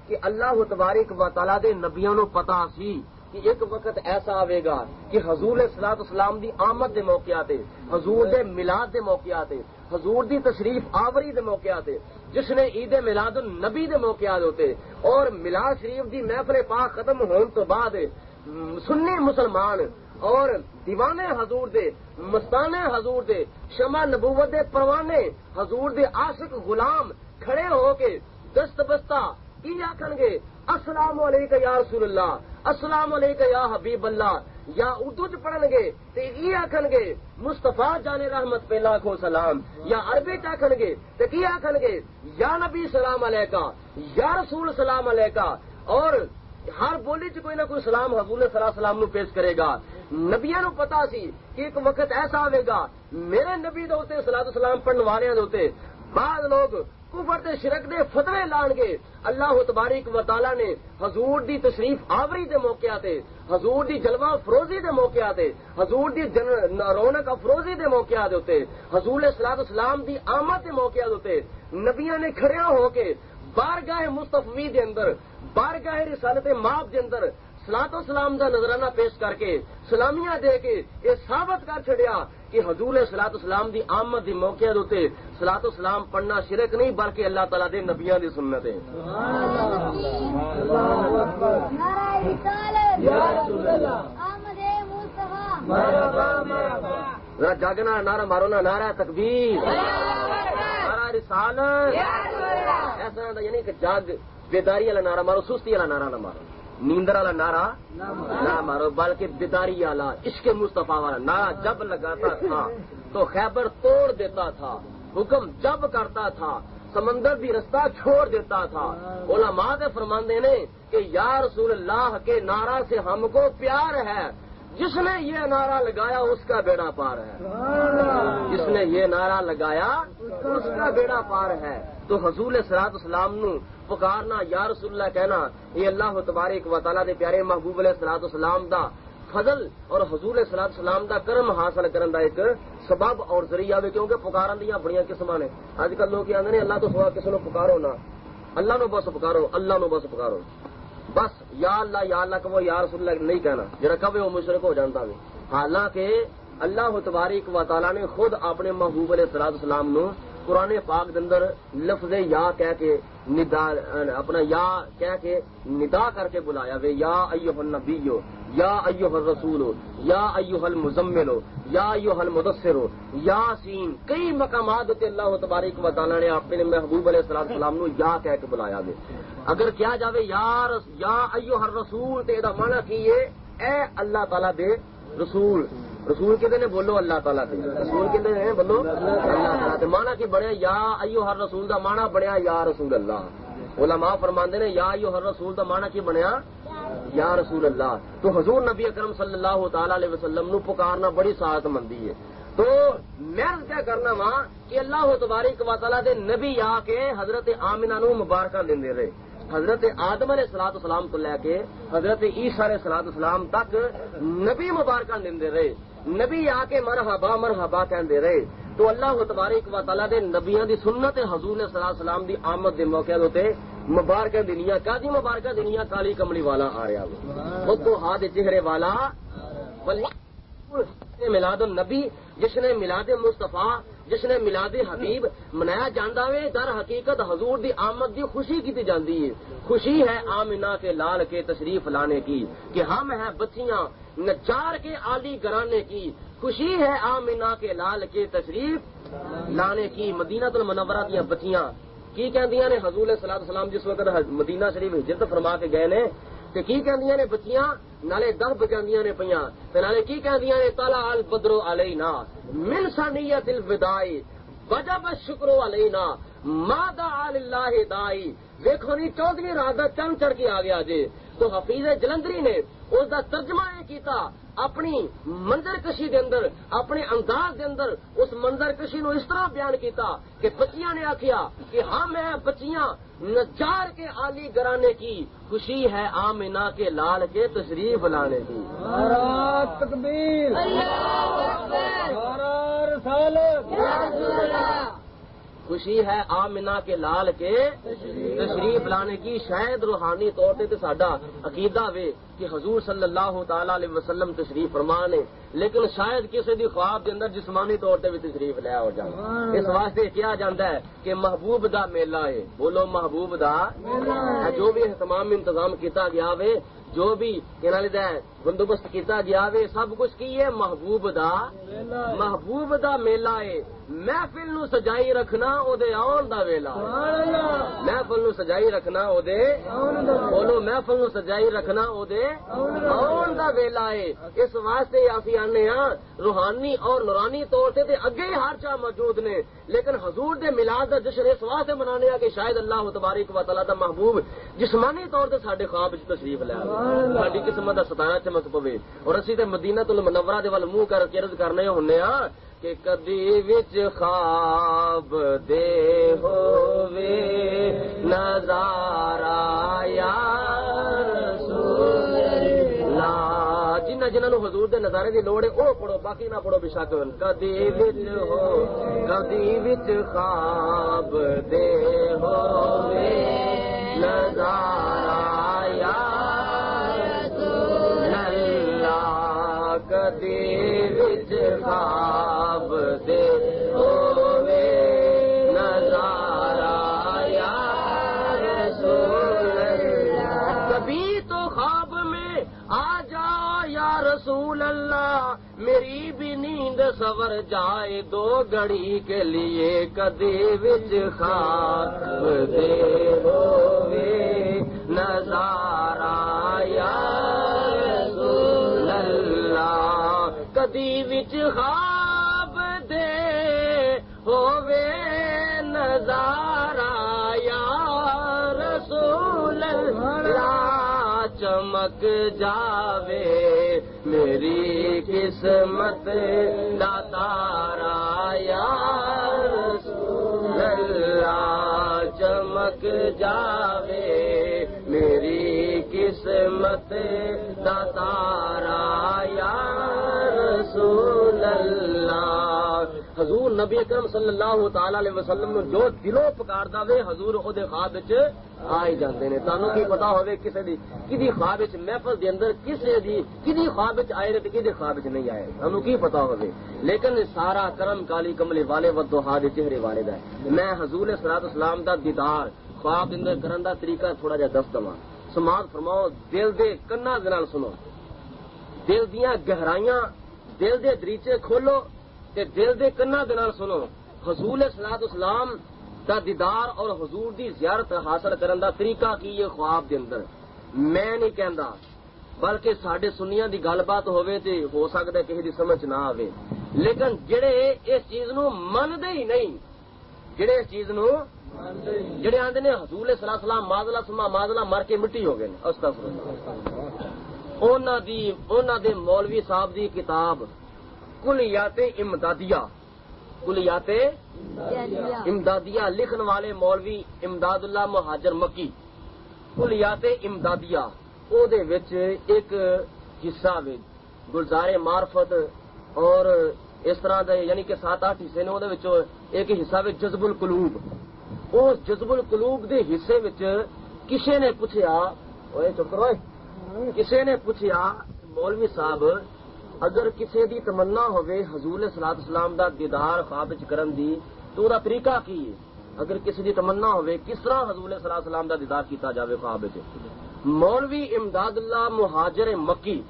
کہ اللہ تبارک و تعالیٰ دے نبیاں نو پتا سی کہ ایک وقت ایسا آئے گا کہ حضور صلی اللہ علیہ وسلم دی آمد دے موقعات, حضور دے میلاد دے موقعات, حضور دی تشریف آوری دے موقعات, جس نے عید میلاد النبی دے موقعات ہوتے, اور میلاد شریف دی محفل پاک ختم ہون تو بعد سنی مسلمان اور دیوانے حضور دے, مستانے حضور دے, شمع نبوت دے پروانے حضور دے عاشق غلام کھڑے ہو کے دست بستہ کی آکھن گے السلام علیکم یا رسول اللہ، السلام علیکم یا حبیب اللہ، یا اردو چ پڑھن گے تے یہ آکھن گے مصطفیٰ جان رحمت پہ لاکھوں سلام، یا عربی چ آکھن گے تے کی آکھن گے یا نبی سلام علیکہ، یا رسول سلام علیکہ، اور ہر بولی چ کوئی نہ کوئی سلام حضور صلی اللہ علیہ وسلم نو پیش کرے گا۔ نبیاں نو پتا سی کہ ایک وقت ایسا آئے گا میرے نبی دے اوتے صلاۃ والسلام پڑھن والے دے اوتے بعض لوگ کفر تے شرک دے فتوے لان گے۔ اللہ تبارک و تعالی نے حضور دی تشریف آوری دے موقع تے، حضور دی جلوہ افروزی دے موقع تے، حضور دی رونق افروزی دے موقع دے اوتے، حضور صلاۃ والسلام دی آمد دے موقع دے اوتے نبیاں نے کھڑیاں ہو کے بارگاہ مصطفی دے اندر، بارگاہ رسالت ماب دے اندر صلاۃ و سلام دا نظرانہ پیش کر کے سلامیاں دے کے یہ ثابت کر چھڑیا کہ حضور صلاۃ و سلام دی آمد دی موقع دے صلاۃ و سلام پڑھنا شرک نہیں بلکہ اللہ تعالیٰ دے نبیاں دی سنت ہے۔ جاگنا نعرہ مارو نا، نعرہ تکبیر، نعرہ رسالت، ایسا یعنی کہ جاگ بیداری والا نعرہ مارو، سستی والا نعرہ نہ مارو، نیندر والا نعرہ نہ مارو، بلکہ بیداری والا عشق مصطفیٰ والا نعرہ جب لگاتا تھا تو خیبر توڑ دیتا تھا، حکم جب کرتا تھا سمندر بھی رستہ چھوڑ دیتا تھا۔ علماء دے فرماندے نے کہ یا رسول اللہ کے نعرہ سے ہم کو پیار ہے، جس نے یہ نعرہ لگایا اس کا بیڑا پار ہے، جس نے یہ نعرہ لگایا اس کا بیڑا پار ہے۔ تو حضور صلاۃ والسلام نو پکارنا یا رسول اللہ کہنا یہ اللہ تبارک و تعالیٰ دے پیارے محبوب علیہ صلاۃ والسلام دا فضل اور حضور صلاۃ والسلام دا کرم حاصل کرن دا ایک سبب اور ذریعہ ہے، کیونکہ پکارن دیاں بڑیاں قسماں نے۔ اج کل لوگ آندے نے اللہ تو سوا کسی نو پکارو نہ، اللہ نو بس پکارو، اللہ نو بس پکارو، بس یا اللہ کہو یا رسول اللہ نہیں کہنا، جڑا کہے وہ مشرک ہو جاندا ہے۔ حالانکہ اللہ تبارک و تعالیٰ نے خود اپنے محبوب علیہ الصلوۃ والسلام نو قرآن پاک دے اندر لفظ یا کہہ کے ندا اپنا یا کہہ کے ندا کر کے بلایا وے، یا ایھا النبی، یا ایھا الرسول، یا ایھا المزمل، یا ایھا المدثر، یاسین، کئی مقامات تے اللہ تبارک و تعالیٰ نے اپنے محبوب علیہ الصلوۃ والسلام نو یا کہہ کے بلایا وے۔ اگر کیا جاوے یا ایھا الرسول تے دا معنی کی ہے اے اللہ تعالیٰ دے رسول، رسول کہتے ہیں بولو اللہ تعالیٰ کے، رسول کہتے ہیں بولو اللہ تعالیٰ کے، مانا کہ بڑھیا یا ایھا الرسول دا مانا بڑھیا یا رسول اللہ۔ علماء فرماندے نے یا ایھا الرسول دا مانا کی بنیا یا رسول اللہ۔ تو حضور نبی اکرم صلی اللہ تعالی علیہ وسلم نو پکارنا بڑی سعادت مندی ہے۔ تو میں کیا کرنا وا کہ اللہ تبارک و تعالیٰ دے نبی آ کے حضرت آمنہ نو مبارکاں دیندے رہے، حضرت آدم علیہ الصلوۃ والسلام تو لے کے حضرت عیسیٰ علیہ الصلوۃ والسلام تک نبی مبارکاں دیندے رہے، نبی آ کے مرحبا مرحبا کہندے رہے۔ تو اللہ تبارک و تعالیٰ دے نبیاں دی سنت حضور صلی اللہ علیہ وسلم دی آمد دے موقع تے مبارکہ دنیا کا دی مبارکہ دنیا کالی کملی والا آ رہا ہے، خود تو ہاتھ چہرے والا میلاد النبی، جس نے میلاد مصطفیٰ، جس نے میلاد حبیب منایا جاندا وے، در حقیقت حضور دی آمد دی خوشی کی جاندی ہے۔ خوشی ہے آمنہ کے لال کے تشریف لانے کی کہ ہم ہیں بچیاں نجار کے عالی گرانے کی، خوشی ہے آمنہ کے لال کے تشریف لانے کی۔ مدینہ المنورہ دیا بچیاں کی کہندیاں نے حضور صلی اللہ علیہ وسلم جس وقت مدینہ شریف ہجرت فرما کے گئے نے تے کی کہندیاں نے بچیاں، نالے دف بجاندیاں نے پیاں تے نالے کی کہندیاں نے طلع البدر علینا من ثنیۃ الوداع وجب الشکر علینا ما دعا للہ دائی۔ دیکھو نہیں 14ویں رات دا چند چڑھ کے آ گیا جی۔ تو حفیظ جلندری نے اس دا ترجمہ یہ کیتا اپنی منظر کشی دے اندر، اپنے انداز دے اندر اس منظر کشی نو اس طرح بیان کیتا کہ بچیاں نے آکھیا کہ ہم ہیں بچیاں نجار کے عالی گرانے کی، خوشی ہے آمنہ کے لال کے تشریف لانے کی۔ نعرہ تکبیر، اللہ اکبر، نعرہ رسالت، یا رسول اللہ۔ خوشی ہے آمنہ کے لال کے تشریف لانے کی۔ شاید روحانی طور تے ساڈا عقیدہ وے کہ حضور صلی اللہ تعالی علیہ وسلم تشریف فرمان ہے، لیکن شاید کسی دی خواب دے اندر جسمانی طور تے بھی تشریف لیا ہو جائے۔ اس واسطے کیا جاندا ہے کہ محبوب دا میلہ ہے، بولو محبوب دا، جو بھی اہتمام انتظام کیتا گیا وے، جو بھی کہنا لیدا ہے بندوبست کیتا گیا وے سب کچھ کی ہے محبوب دا میلہ ہے محفل نو سجائی رکھنا او دے آن دا ویلا محفل نو سجائی رکھنا او دے بولو محفل نو سجائی رکھنا او دے آن دا ویلا ہے اس واسطے اسی آنے ہاں روحانی اور نورانی طور سے تے اگے ہر چاہ موجود نے لیکن حضور دے میلاد دا جشن اس واسطے منانے کہ شاید اللہ تبارک و تعالی دا محبوب جسمانی طور تے ساڈے خواب وچ تشریف لے آوے ساڈی قسمت دا ستارہ چمک پوے اور اسی تے مدینہ المنورہ دے ول منہ کر کے عرض کرنے ہونے ہاں کہ کدی وچ خواب دے ہووے نظارہ یا رسول اللہ جنہاں نو حضور دے نظارے دی لوڑ ہے او پڑھو باقی نہ پڑھو بشک کدی وچ خواب دے ہووے نظارہ یا رسول اللہ کدی وچ خواب دے ہووے نظارہ یا رسول اللہ کبھی تو خواب میں آ جا یا رسول اللہ میری بھی نیند سور جائے دو گھڑی کے لیے کدی وچ خواب دے ہووے نظارہ یا رسول اللہ کدی وچ خواب دے ہووے نظارہ یا رسول اللہ چمک جاوے میری قسمت دا تارا یا رسول اللہ چمک جاوے میری قسمت دا تارا یا رسول اللہ حضور نبی اکرم صلی اللہ تعالی علیہ وسلم نو جو دلوں پکاردا وے حضور او دے خواب وچ آئی جاندے نے تانوں کی پتہ ہوے کسے دی کدی خواب وچ محفل دے اندر کسے دی کدی خواب وچ آئے تے کدی خواب وچ نہیں آئے تانوں کی پتہ ہوے لیکن سارا کرم کالی کملی والے و دوہا دے چہرے والے دا میں حضور صلی اللہ علیہ وسلم دا دیدار خواب دے اندر کرن دا طریقہ تھوڑا جہا دس دواں سماعت فرماؤ دل دے کناں دے نال سنو دل دیاں گہرائیاں دل دے دریچے کھولو تے دل دے کناں دے نال سنو حضور صلی اللہ علیہ وسلم دا دیدار اور حضور دی زیارت حاصل کرن دا طریقہ کی یہ خواب دے اندر میں نہیں کہندا بلکہ ساڈے سنیاں دی گل بات ہوے تے ہو سکدا ہے کسی دی سمجھ نہ آوے لیکن جڑے اس چیز نو مندے ہی نہیں جڑے اس چیز نو جڑے آندے نے حضور صلی اللہ علیہ وسلم ماذلا مر کے مٹی ہو گئے نے استغفر اللہ انہاں دے مولوی صاحب دی کتاب کلیات امدادیہ لکھن والے مولوی امداد اللہ مہاجر مکی کلیات امدادیہ او دے وچ ایک حصہ وچ گلزار معرفت اور اس طرح دے یعنی کہ 7-8 حصے نے او دے وچ ایک حصہ وچ جذب القلوب اس جذب القلوب دے حصے وچ کسے نے پوچھیا اوئے چپ کرو کسے نے پوچھیا مولوی صاحب اگر کسی دی تمنا ہوئے حضور صلی اللہ علیہ وسلم دا دیدار خواب وچ کرن دی تو دا طریقہ کی ہے اگر کسی دی تمنا ہوئے کس طرح حضور صلی اللہ علیہ وسلم دا دیدار کیتا جاوے خواب وچ مولوی امداد اللہ مہاجر مکی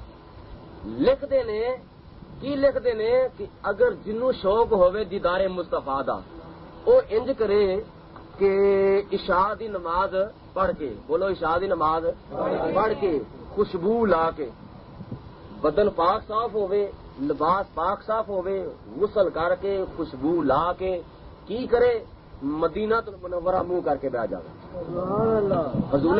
لکھدے نے کی لکھدے نے کہ اگر جنوں شوق ہوئے دیدار مصطفیٰ دا او انج کرے کہ عشاء دی نماز پڑھ کے بولو عشاء دی نماز پڑھ کے خوشبو لا کے بدن پاک صاف ہوئے لباس پاک صاف ہوئے غسل کر کے خوشبو لا کے کی کرے مدینہ المنورہ منہ کر کے بیٹھ جائے حضور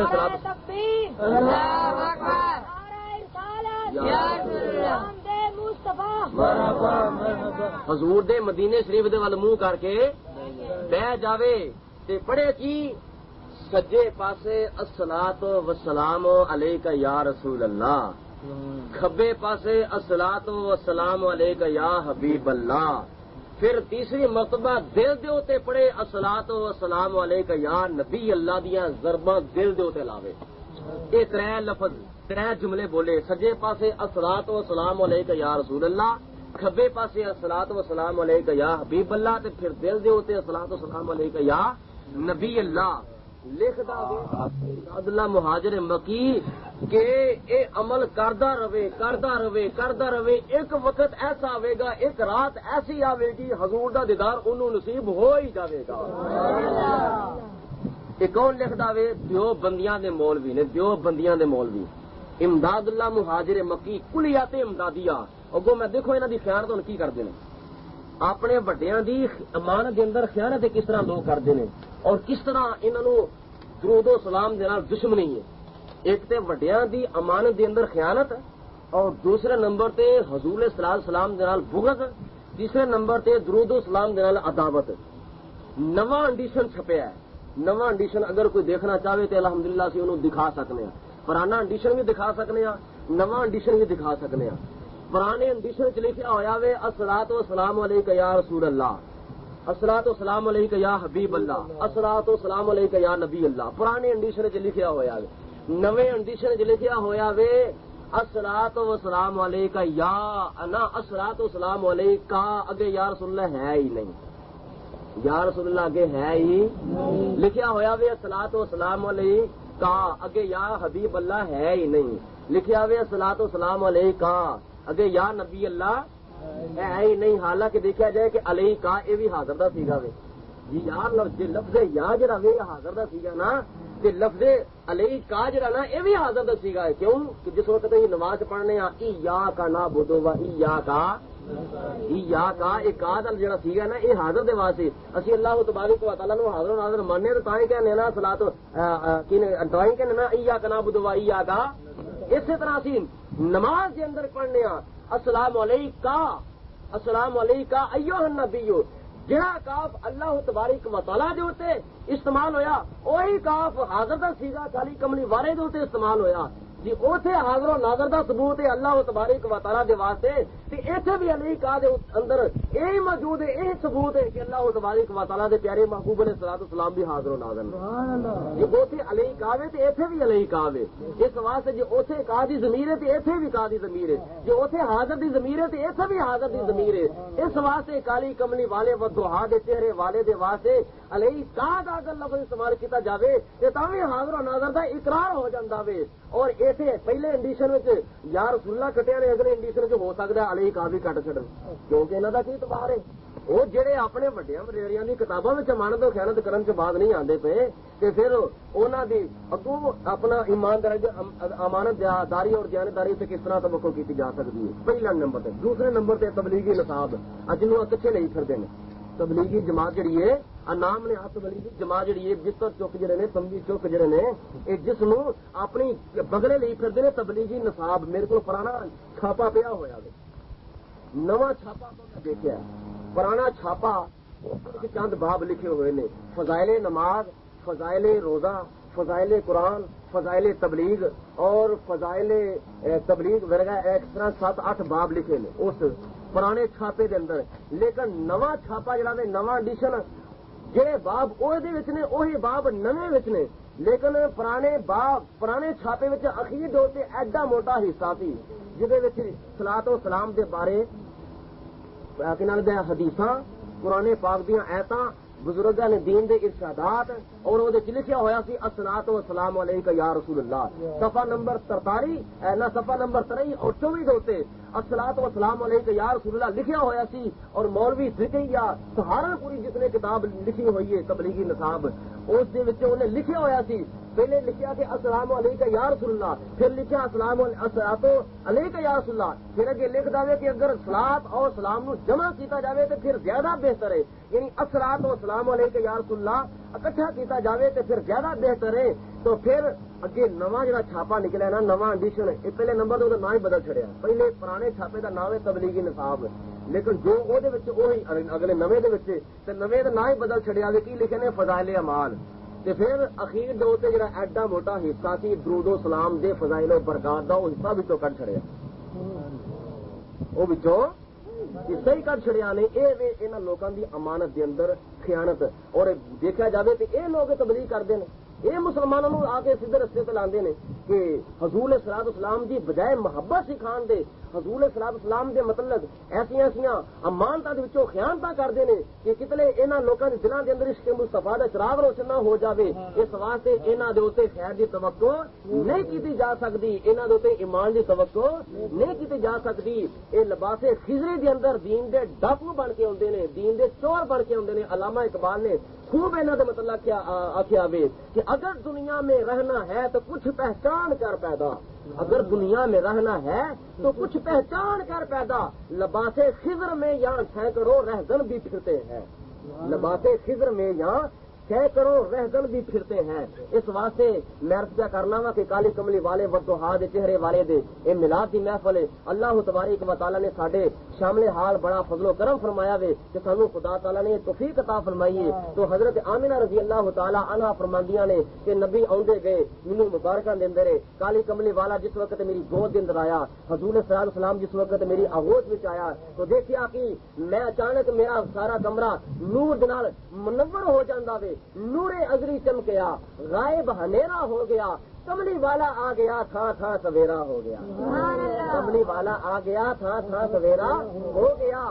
حضور دے مدینے شریف دے وال منہ کر کے بیٹھ جاوے تے پڑھے کی سجے پاسے الصلاۃ والسلام علیک یا رسول اللہ کھبے پاسے الصلاۃ والسلام علیک یا حبیب اللہ پھر تیسری مرتبہ دل دے اوتے پڑھے الصلاۃ والسلام علیک یا نبی اللہ دیاں ضرباں دل دے اوتے لاوے یہ ترے لفظ ترے جملے بولے سجے پاسے الصلاۃ والسلام علیک یا رسول اللہ کھبے پاسے الصلاۃ والسلام علیک یا حبیب اللہ تے پھر دل دے اوتے الصلاۃ والسلام علیک یا نبی اللہ لکھ دے عبداللہ مہاجر مکی کہ اے عمل کردا رہے ایک وقت ایسا آئے گا، ایک رات ایسی آئے گی حضور دا دیدار انہوں نصیب ہو ہی جاوے گا۔ یہ کون لکھدا وے؟ دیوبندیاں دے مولوی امداد اللہ مہاجر مکی کلیات امدادیہ۔ اگوں میں دیکھو انہاں دی خیانت ہن کی کردے نے، اپنے وڈیاں دی امانت دے اندر خیانت کس طرح لوگ کردے نے اور کس طرح انہاں نو درود و سلام دے نال دشمنی ہے۔ ایک تے وڈیاں دی امانت دے اندر خیانت اور دوسرے نمبر تے حضور صلی اللہ علیہ وسلم دے نال بغض، تیسرے نمبر تے درود و سلام دے نال عداوت۔ نواں ایڈیشن چھپیا ہے، نواں ایڈیشن اگر کوئی دیکھنا چاہے تو الحمدللہ سے انہوں دکھا سکنے ہیں، پرانا ایڈیشن بھی دکھا سکنے ہیں، نواں ایڈیشن بھی دکھا سکنے ہیں۔ پرانے ایڈیشن چ لکھا ہویا وے الصلاۃ والسلام علیک یا رسول اللہ، الصلاۃ والسلام علیک یا حبیب اللہ، الصلاۃ والسلام علیک یا نبی اللہ، پرانے ایڈیشن چ لکھا ہویا وے۔ نویں ایڈیشن چ لکھا ہویا وے الصلاۃ والسلام علیک یا انا، الصلاۃ والسلام علیک اگے یا رسول اللہ ہے ہی نہیں، یا رسول اللہ اگے ہے ہی لکھا ہویا وے الصلاۃ والسلام علیک اگے یا حبیب اللہ ہے ہی نہیں، لکھا ہوئے الصلاۃ والسلام علیک اگے یا نبی اللہ ہے ہی نہیں۔ حالانکہ دیکھا جائے کہ علیہ کا یہ بھی حاضر دا سیگا وے جی یار، لفظ یا جڑا وے حاضر دا سیگا نا، تے لفظ علیہ کا جڑا نا یہ بھی حاضر دا سیگا ہے۔ کیوں کہ جس وقت یہ نماز پڑھنے ہاں ایاک نعبد و ایاک ایک جڑا سیگا نا یہ حاضر دے واسطے اسی اللہ تبارک و تعالیٰ نو حاضر و ناظر ماننے تو تائیں کہنے نا صلاۃ تائیں کہنے نا ایاک نعبد و ایاک۔ اسی طرح اسی نماز کے اندر پڑھنے ہاں السلام علیکہ ایھا النبی، جڑا کاف اللہ تبارک و تعالیٰ دے اوتے استعمال ہویا وہی کاف حاضر دا سیگا کالی کملی والے دے اوتے استعمال ہویا جی۔ اوتھے حاضر و ناظر دا ثبوت ہے اللہ تبارک و تعالیٰ دے واسطے، تے ایتھے بھی علی کا دے اندر یہی موجود ہے، یہی ثبوت ہے کہ اللہ تبارک و تعالیٰ دے پیارے محبوب علیہ الصلوۃ والسلام بھی حاضر و ناظر ہیں۔ جی اوتھے علی کا وے تے ایتھے بھی علی کا وے، اس واسطے جی اوتھے کا دی ضمیر ہے تے ایتھے بھی کا دی ضمیر ہے، جی اوتھے حاضر دی ضمیر ہے تے ایتھے بھی حاضر دی ضمیر ہے۔ اس واسطے کالی کملی والے و دعا دے چہرے والے دے واسطے علی کا دا اگر لفظ استعمال کیتا جاوے تے تاں وی حاضر و ناظر دا اقرار ہو جاندا وے۔ اور ایتھے پہلے انڈیشن وچ یا رسول اللہ کٹیا نے، اگلے انڈیشن وچ ہو سکدا ہے علی کا بھی کٹ چھڈن، کیونکہ انہاں دا کی اعتبار ہے؟ وہ جڑے اپنے وڈیاں وڈیریاں دی کتاباں وچ امانت و خیانت کرن چ بعد نہیں آندے پے تے پھر انہاں دی اگوں اپنا ایمانداری امانت داری اور دیانتداری سے کس طرح توقع کی جا سکتی ہے؟ پہلا نمبر تے۔ دوسرے نمبر تے تبلیغی نصاب جنوں کچھ نہیں پھردے نے، تبلیغی جماعت جڑی ہے نام نے تبلیغی جماعت جڑی ہے بستر چک جڑے نے، تمبی چک جڑے نے، جس نو اپنی بگلے لئی پھردے نے تبلیغی نصاب۔ میرے کو پرانا چھاپا پیا ہویا ہے، نواں چھاپا تو دیکھا ہے، پرانا چھاپا چند باب لکھے ہوئے نے، فضائل نماز، فضائل روزہ، فضائل قرآن، فضائل تبلیغ اور فضائل تبلیغ وغیرہ ایک طرح 7-8 باب لکھے نے اس پرانے چھاپے دے اندر۔ لیکن نواں چھاپا جڑا ہے، نواں ایڈیشن، جڑے باب نے وہی باب نویں وچ نے، لیکن پرانے چھاپے وچ اخیر دے تے ایڈا موٹا حصہ سی جہدے وچ صلاۃ و سلام دے بارے حدیثاں، قرآن پاک دیاں آیتاں، بزرگاں نے دین دے ارشادات اور وہ لکھا ہوا سی الصلاۃ والسلام علیک یا رسول اللہ، صفحہ نمبر 43 صفحہ نمبر 23 اور 24 دے اوتے الصلاۃ والسلام علیک یا رسول اللہ لکھا ہوا سی۔ اور مولوی ذکیہ سہارنپوری جس نے کتاب لکھی ہوئی ہے تبلیغی نصاب، اس دے وچ انہیں لکھا ہوا سی، پہلے لکھا کہ السلام علیک یا رسول اللہ، پھر لکھا الصلاۃ علیک یا رسول اللہ، پھر اگے لکھ دے کہ اگر صلاۃ اور سلام نو جمع کیتا جاوے تو پھر زیادہ بہتر ہے، یعنی الصلاۃ والسلام علیک یا رسول اللہ اکٹھا کیتا جاوے تو پھر زیادہ بہتر ہے۔ تو پھر اگے نواں جڑا چھاپا نکلیا نا، نواں ایڈیشن، یہ پہلے نمبر تو نام ہی بدل چھڑیا، پہلے پرانے چھاپے دا نام ہے تبلیغی نصاب، لیکن جو وہ وہی اگلے نویں دے وچ تے نویں دا نام ہی بدل چھڑیا وے، کی لکھے نے فضائل اعمال، تے پھر اخیر دے اوتے جڑا ایڈا موٹا حصہ سی درود و سلام دے فضائل و برکات دا، وہ حصہ وچوں کٹ چھڑیا، وہ وچوں حصہ ہی کٹ چھڑیا نے۔ اے انہاں لوکاں دی امانت دے اندر خیانت، اور دیکھا جاوے تے اے لوگ تبلیغ کردے نے، یہ مسلمانوں کو آ کے سیدھے رستے پہ لاندے نے کہ حضور صلی اللہ علیہ وسلم دی بجائے محبت سکھان دے، حضور صلی اسلام دے متعلق ایسا امانتاں دے وچوں خیانتاں کردے نے کہ کتنے انہاں لوکاں دے دلاں دے اندر عشق مصطفیٰ دا چراغ روشن نہ ہو جاوے، اس واسطے انہاں دے اوتے خیر دی توقع نہیں کیتی جا سکتی، انہاں دے اوتے ایمان دی توقع نہیں کیتی جا سکتی۔ یہ لباس خضری دے اندر دین دے ڈاکو بن کے آندے نے، دین دے چور بن کے آندے نے۔ علامہ اقبال نے خوب انہاں دے مطلب کیا آخیا وے کہ اگر دنیا میں رہنا ہے تو کچھ پہچان کر پیدا، اگر دنیا میں رہنا ہے تو کچھ پہچان کر پیدا، لباس خضر میں یہاں سینکڑوں رہزن بھی پھرتے ہیں، لباس خضر میں یہاں سینکڑوں رہزن بھی پھرتے ہیں۔ اس واسطے میں عرض کیا کرنا وا کہ کالی کملی والے وضحا دے چہرے والے دے اے میلاد دی محفل ہے، اللہ تبارک و تعالی نے ساڈے شامل حال بڑا فضل و کرم فرمایا وے کہ سانو خدا تعالی نے توفیق عطا فرمائی ہے۔ تو حضرت آمنہ رضی اللہ تعالی عنہا فرماندیاں نے کہ نبی آندے گئے مینوں مبارکاں دے اندر کالی کملی والا جس وقت میری گود دے اندر آیا، حضور صلی اللہ علیہ وسلم جس وقت میری آغوش وچ آیا تو دیکھیا کہ میں اچانک میرا سارا کمرہ نور دے نال منور ہو جاندا وے، نور ازری چمکیا، غائب ہنیرا ہو گیا، کملی والا آ گیا تھا تھا سویرا ہو گیا، کملی والا آ گیا تھا تھا سویرا ہو گیا،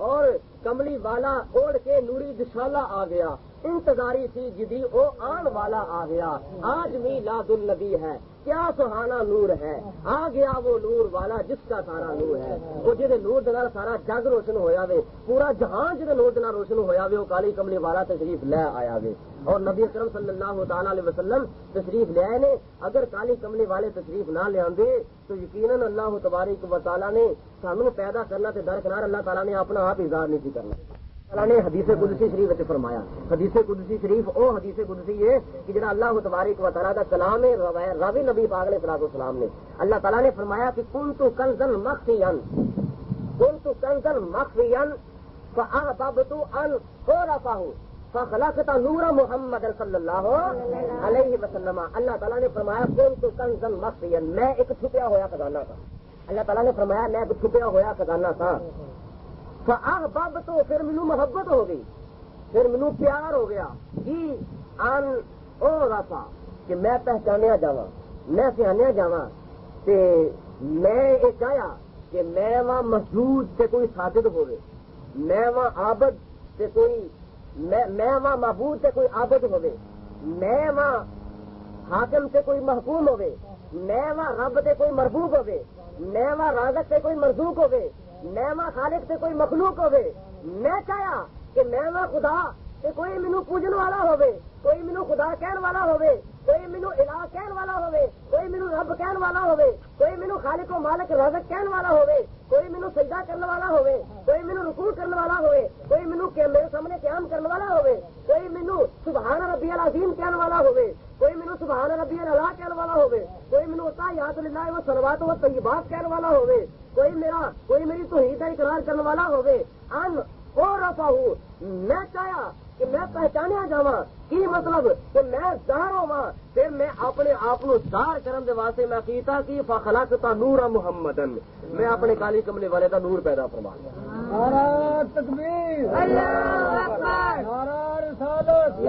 اور کملی والا اوڑھ کے نوری دشالہ آ گیا، انتظاری تھی جدی او آن والا آ گیا، آج میلاد النبی ہے کیا سہانا نور ہے، آ گیا وہ نور والا جس کا سارا نور ہے، وہ جہے نور دے نال سارا جگ روشن ہویا وے، پورا جہان جہے نور دے نال روشن ہویا وے، وہ کالی کملی والا تشریف لے آیا وے، اور نبی اکرم صلی اللہ تعالی علیہ وسلم تشریف لے آئے نے۔ اگر کالی کملی والے تشریف نہ لے آندے تو یقیناً اللہ تبارک و تعالی نے سانو پیدا کرنا تے درکنار اللہ تعالی نے اپنا آپ اظہار نہیں سی کرنا۔ اللہ نے حدیث قدسی شریف وچ فرمایا، حدیث قدسی شریف او حدیث قدسی ہے کہ جڑا اللہ تبارک و تعالی دا کلام ہے، راوی نبی پاک علیہ الصلوۃ والسلام نے اللہ تعالی نے فرمایا کہ کنت کنزا مخفیا، کنت کنزا مخفیا فاحببت ان اعرفه فخلقت نور محمد صلی اللہ علیہ وسلم۔ اللہ تعالیٰ نے فرمایا کنت کنزا مخفیا، میں ایک چھپیا ہوا خزانہ تھا، اللہ تعالیٰ نے فرمایا میں ایک چھپیا ہوا خزانہ تھا، فاحببت پھر مینوں محبت ہو گئی، پھر مینوں پیار ہو گیا، جی ان اعرفا کہ میں پہچانیا جاواں، میں سیانیا جاواں، تے میں یہ چاہیا کہ میں وہاں مسجود سے کوئی ساجد ہوئے، میں وہاں عابد سے کوئی، میں وہاں معبود سے کوئی عابد ہوئے، میں وہاں حاکم سے کوئی محکوم ہوئے، میں وہاں رب سے کوئی مربوب ہوئے، میں وہاں رازق سے کوئی مرزوق ہوئے، میں وہاں خالق سے کوئی مخلوق ہوئے۔ میں چاہیا کہ میں وہاں خدا سے کوئی مینوں پوجن والا ہوئے، کوئی مینوں خدا کہن والا ہوئے، کوئی مینوں الہ کہن والا ہوئے، کوئی مینوں رب کہن والا ہوئے، کوئی مینوں خالق و مالک رازق کہن والا ہوئے، کوئی مینوں سجدہ کرنے والا ہوئے، کوئی مینوں رکوع کرنے والا ہوئے، کوئی مینوں میرے سامنے قیام کرنے والا ہوئے، کوئی مینوں سبحان ربی العظیم کہنے والا ہوئے، کوئی مینوں سبحان ربی الاعلی کہنے والا ہوئے، کوئی مینوں تحیات للہ و صلوات و طیبات کہنے والا ہوئے، کوئی میری توحید کا اقرار کرنے والا ہوئے۔ ان اعرفہ، میں چاہیا کہ میں پہچانیا جاواں، کی مطلب کہ میں ظاہر ہوا، پھر میں اپنے آپ کو ظاہر کرنے دے واسطے میں کیتا کہ فخلقت نور محمدن، میں اپنے کالی کملی والے دا نور پیدا فرما لیا۔ نعرہ تکبیر، اللہ اکبر، نعرہ رسالت،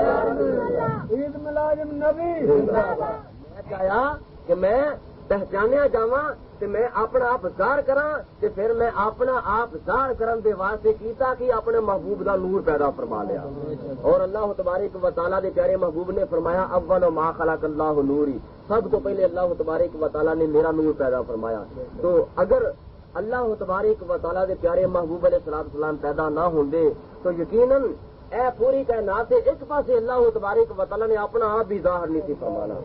عید میلاد النبی۔ میں چاہیا کہ میں پہچانیا جاواں تے میں اپنا آپ ظاہر کراں تے پھر میں اپنا آپ ظاہر کرن دے واسطے کیتا کہ اپنے محبوب دا نور پیدا فرما لیا۔ اور اللہ تبارک و تعالیٰ دے پیارے محبوب نے فرمایا اول ما خلق اللہ نوری، سب تو پہلے اللہ تبارک و تعالیٰ نے میرا نور پیدا فرمایا۔ تو اگر اللہ تبارک و تعالیٰ دے پیارے محبوب علیہ السلام پیدا نہ ہوندے تو یقیناً اے پوری کائنات سے ایک پاسے اللہ تبارک و تعالیٰ نے اپنا آپ بھی ظاہر نہیں سی فرمانا،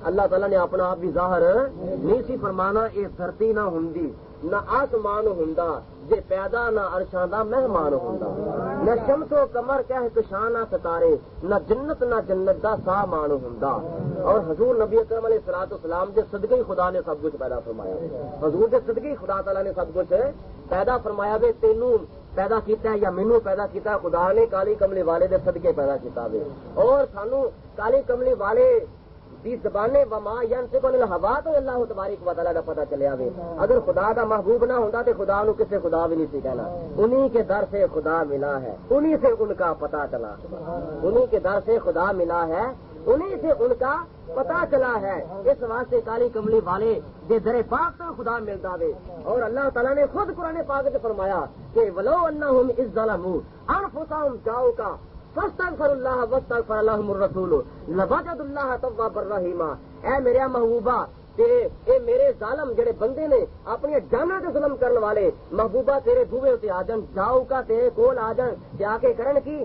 اللہ تعالیٰ نے اپنا آپ بھی ظاہر نہیں سی فرمانا، یہ دھرتی نہ ہوندی، نہ آسمان ہوندا، جے پیدا نہ عرشاں دا مہمان ہوندا، نہ شمس و قمر کہکشاں نہ ستارے، نہ جنت دا سامان ہوندا۔ اور حضور نبی اکرم علیہ الصلوۃ والسلام دے صدقے ہی خدا نے سب کچھ پیدا فرمایا، حضور دے صدقے ہی خدا تعالیٰ نے سب کچھ پیدا فرمایا وے۔ تینوں پیدا کیتا ہے یا مینوں پیدا کیتا ہے خدا نے کالی کملی والے دے صدقے پیدا کیتا وے، اور سانو کالی کملی والے دی زبانیں وما ینطق عن الہوا تو اللہ تبارک و تعالیٰ دا پتہ چلیا وے۔ اگر خدا دا محبوب نہ ہوندا تے خدا نو کسے خدا بھی نہیں سی کہنا، انہی کے در سے خدا ملا ہے، انہی سے ان کا پتہ چلا، انہی کے در سے خدا ملا ہے، انہیں سے ان کا پتا چلا ہے. اس واسطے کالی کملی والے جے در پاک تو خدا ملتا وے. اور اللہ تعالیٰ نے خود قرآن پاک سے فرمایا کہ ولو انہم اذ ظلموا انفسہم جاؤک فاستغفروا اللہ واستغفر لهم الرسول لوجدوا اللہ توابا رحیما. اے میرے محبوبہ اے میرے ظالم جڑے بندے نے اپنی جاناں تے ظلم کرن والے محبوبہ تیرے بوئے تے آ جان جاؤ کا تیرے کول آ جان تے آ کے کرن کی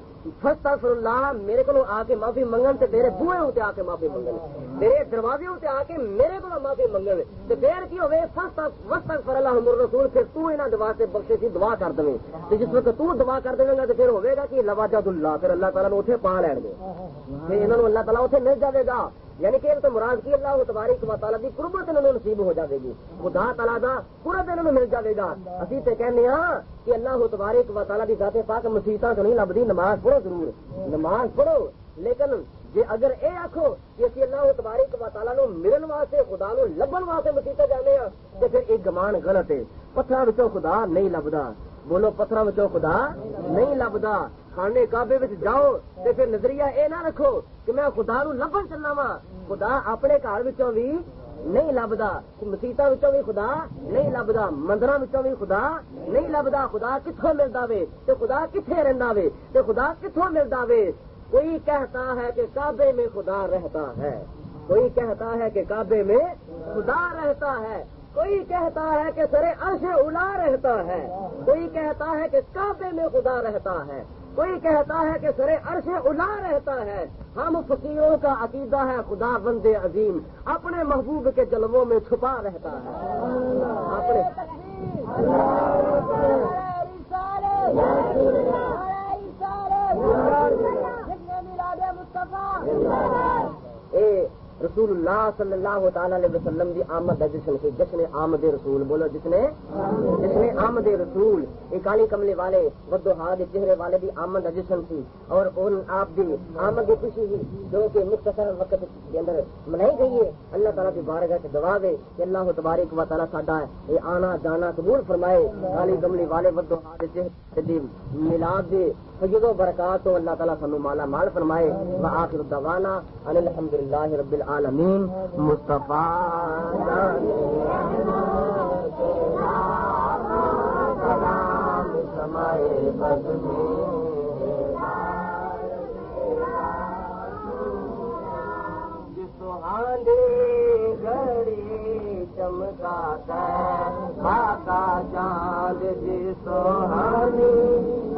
فاستغفر اللہ میرے کولوں آ کے معافی منگن تے تیرے بوئے تے آ کے معافی منگن تیرے دروازے تے آ کے میرے کولوں معافی منگن تے پھر کی ہوے فاستغفر لهم الرسول. پھر تو انہاں دے واسطے بخشش دی دعا کر دیں تے جس وقت تو دعا کر دیں گا تے پھر ہوے گا کہ لوجد اللہ پھر اللہ تعالیٰ نے اوتھے پا لین گے تے انہاں نوں اللہ تعالیٰ اوتھے مل جاوے گا. یعنی کہ تو مراد کی اللہ تبارک و تعالیٰ کی قربت انہوں نصیب ہو جائے گی. خدا تعالیٰ دا قرب انہوں مل جائے گا. اسی تے کہنے ہاں کہ اللہ تبارک و تعالیٰ کی ذات پاک مسیتاں تو نہیں لبدی. نماز پڑھو ضرور نماز پڑھو لیکن جی اگر اے آخو کہ اسی اللہ تبارک و تعالیٰ نو ملن واسطے خدا نو لبن واسطے مسیتاں جانے ہاں تو پھر ایک گمان غلط ہے. پتھراں وچوں خدا نہیں لبدا. بولو پتھراں وچوں خدا نہیں لبدا. خانے کعبے وچ جاؤ تے پھر نظریہ اے نہ رکھو کہ میں خدا نو لبن چلنا وا. خدا اپنے گھر وچوں بھی نہیں لبدا. مسیتاں وچوں بھی خدا نہیں لبدا. مندراں وچوں بھی خدا نہیں لبدا. خدا کتھوں ملدا وے تے خدا کتھے رہندا وے تے خدا کتھوں ملدا وے. کوئی کہتا ہے کہ کعبے میں خدا رہتا ہے. کوئی کہتا ہے کہ کعبے میں خدا رہتا ہے. کوئی کہتا ہے کہ سرے عرش الا رہتا ہے. کوئی کہتا ہے کہ کعبے میں خدا رہتا ہے. کوئی کہتا ہے کہ سرے عرش الا رہتا ہے. ہم فقیروں کا عقیدہ ہے خدا بند عظیم اپنے محبوب کے جلووں میں چھپا رہتا ہے. رسول اللہ صلی اللہ تعالی علیہ وسلم دی آمد کا جشن سے جشن آمد رسول. بولو جشن آمد رسول. یہ کالی کملی والے بدوہا کے چہرے والے دی آمد کا جشن سی اور ان آپ دی آمد کی خوشی ہوئی جو کہ مختصر وقت کے اندر منائی گئی ہے. اللہ تعالیٰ کی بارگاہ سے دعا دے کہ اللہ تبارک و تعالیٰ ساڈا یہ آنا جانا قبول فرمائے. کالی کملی والے بدوہا کے چہرے دی میلاد دے فضل و برکات تو اللہ تعالیٰ سنو مالا مال فرمائے. وآخر دعوانا ان الحمدللہ رب العالمین. مصطفیٰ سہانے گھڑی چمکاتا خاکا چاند جی سہانی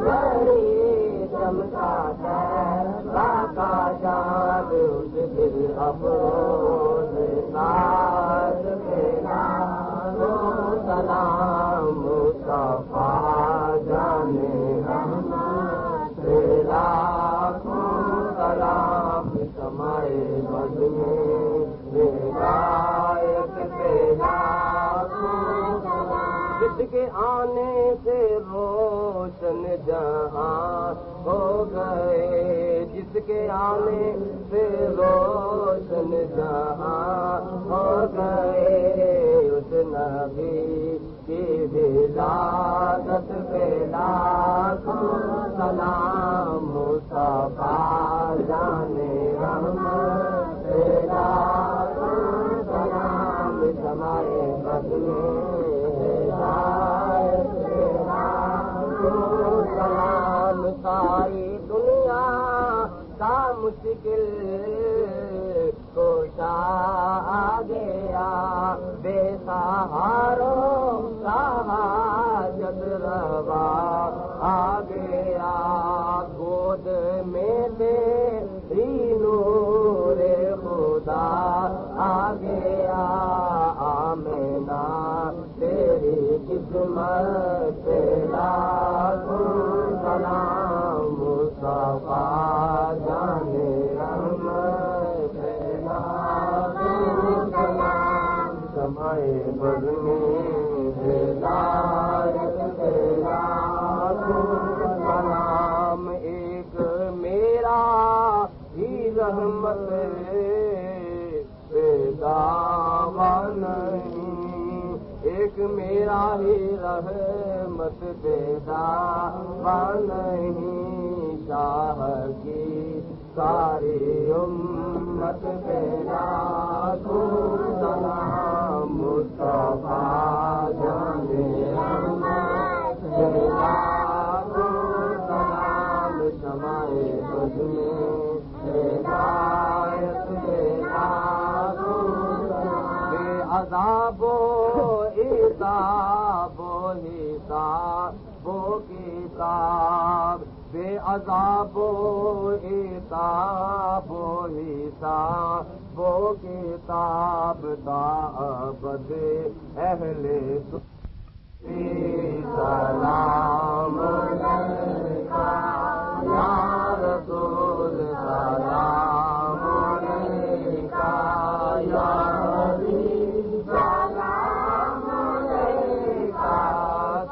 گھڑی چمکاتا خاکا چاند اس دل افروز ساز میرا سلام مصطفیٰ جانے رحمت تیرا سلام سمائے بد میں جس کے آنے سے روشن جہاں ہو گئے. جس کے آنے سے روشن جہاں ہو گئے. اس نبی کی ولادت پہ لاکھوں سلام مصطفیٰ جانے رحمت تیرا سلام سمائے بد میں سلام. ساری دنیا کا مشکل کوشا آ گیا. بے سہاروں کا حاجت روا آ گیا. گود میں تیری نور خدا آ گیا. آمینہ تیری خدمت پہ لاکھوں سلام مصطفیٰ جانے رحمت پہ لاکھوں سلام سمائے بد میں ہدایت پہ لاکھوں سلام. ایک میرا ہی رحمت پہ دعویٰ نہیں. ایک میرا ہی رحمت پہ دعویٰ نہیں. شاہ کی ساری امت پہ لاکھوں سلام مصطفیٰ جان احمد پہ لاکھوں سلام شمائے بد میں ہدایت پہ لاکھوں سلام بے عذاب و عذاب و حساب و کتاب بے عذاب و عتاب و حساب و کتاب دعبد اہل سلام علیکہ یا رسول سلام علیکہ یا حبیب سلام علیکہ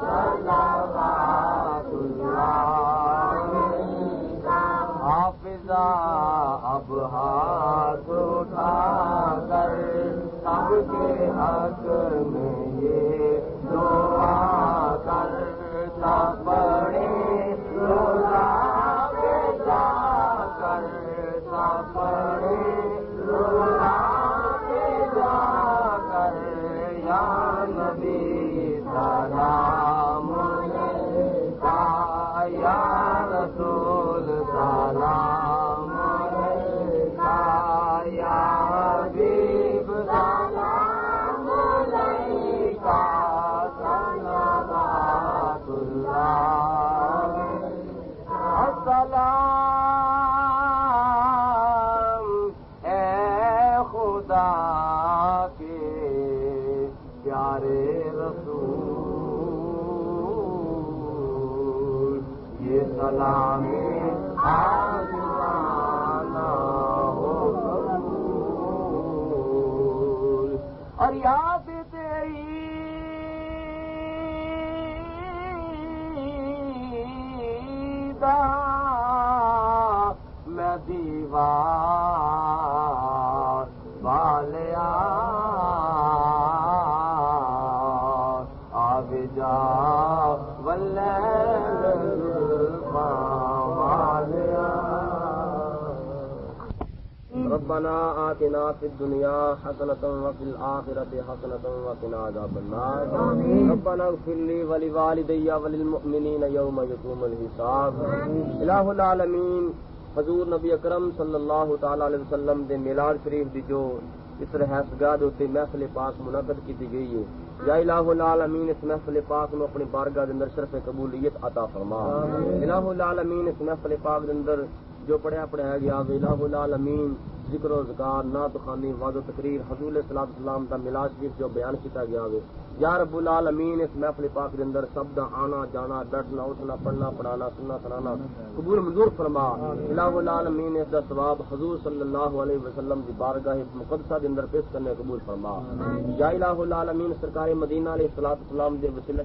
صلوات اللہ حافظہ اب ہاتھ اٹھا کر سب کے حق میں یہ دعا کرتا پڑے روزہ پہ جا کرتا پڑے روزہ پہ جا کر یا نبی سلام علیکہ یا رسول سلام علیکہ یا حبیب سلام علیکہ صلوات اللہ السلام اے خدا کے پیارے رسول یہ سلام آجانا ہو قبول اور یاد تیری میں دیوار والیا آب جا واللیل والیا ربنا آتنا فی الدنیا حسنة وفی الآخرة حسنة وقنا عذاب النار ربنا اغفر لی ولوالدی وللمؤمنین یوم یقوم الحساب الہ العالمین حضور نبی اکرم صلی اللہ تعالی علیہ وسلم دے میلاد شریف دی جو اس رہائشگاہ تے محفل پاک منعقد کی گئی ہے یا الہ العالمین اس محفل پاک نو اپنی بارگاہ دے اندر شرف قبولیت عطا فرما الہ العالمین اس محفل پاک دے اندر جو پڑھیا گیا الہ العالمین ذکر و ذکار نعت خوانی وعظ و تقریر حضور صلی اللہ علیہ وسلم دا میلاد شریف جو بیان کیتا گیا یا رب العالمین اس محفل پاک دے اندر سب دا آنا جانا بیٹھنا اٹھنا پڑھنا پڑھانا سننا سنانا قبول منظور فرما الہ العالمین اس دا ثواب حضور صلی اللہ علیہ وسلم دی بارگاہ مقدسہ دے اندر پیش کرنے قبول فرما یا الہ العالمین سرکار مدینہ علیہ الصلوۃ والسلام دے وسیلہ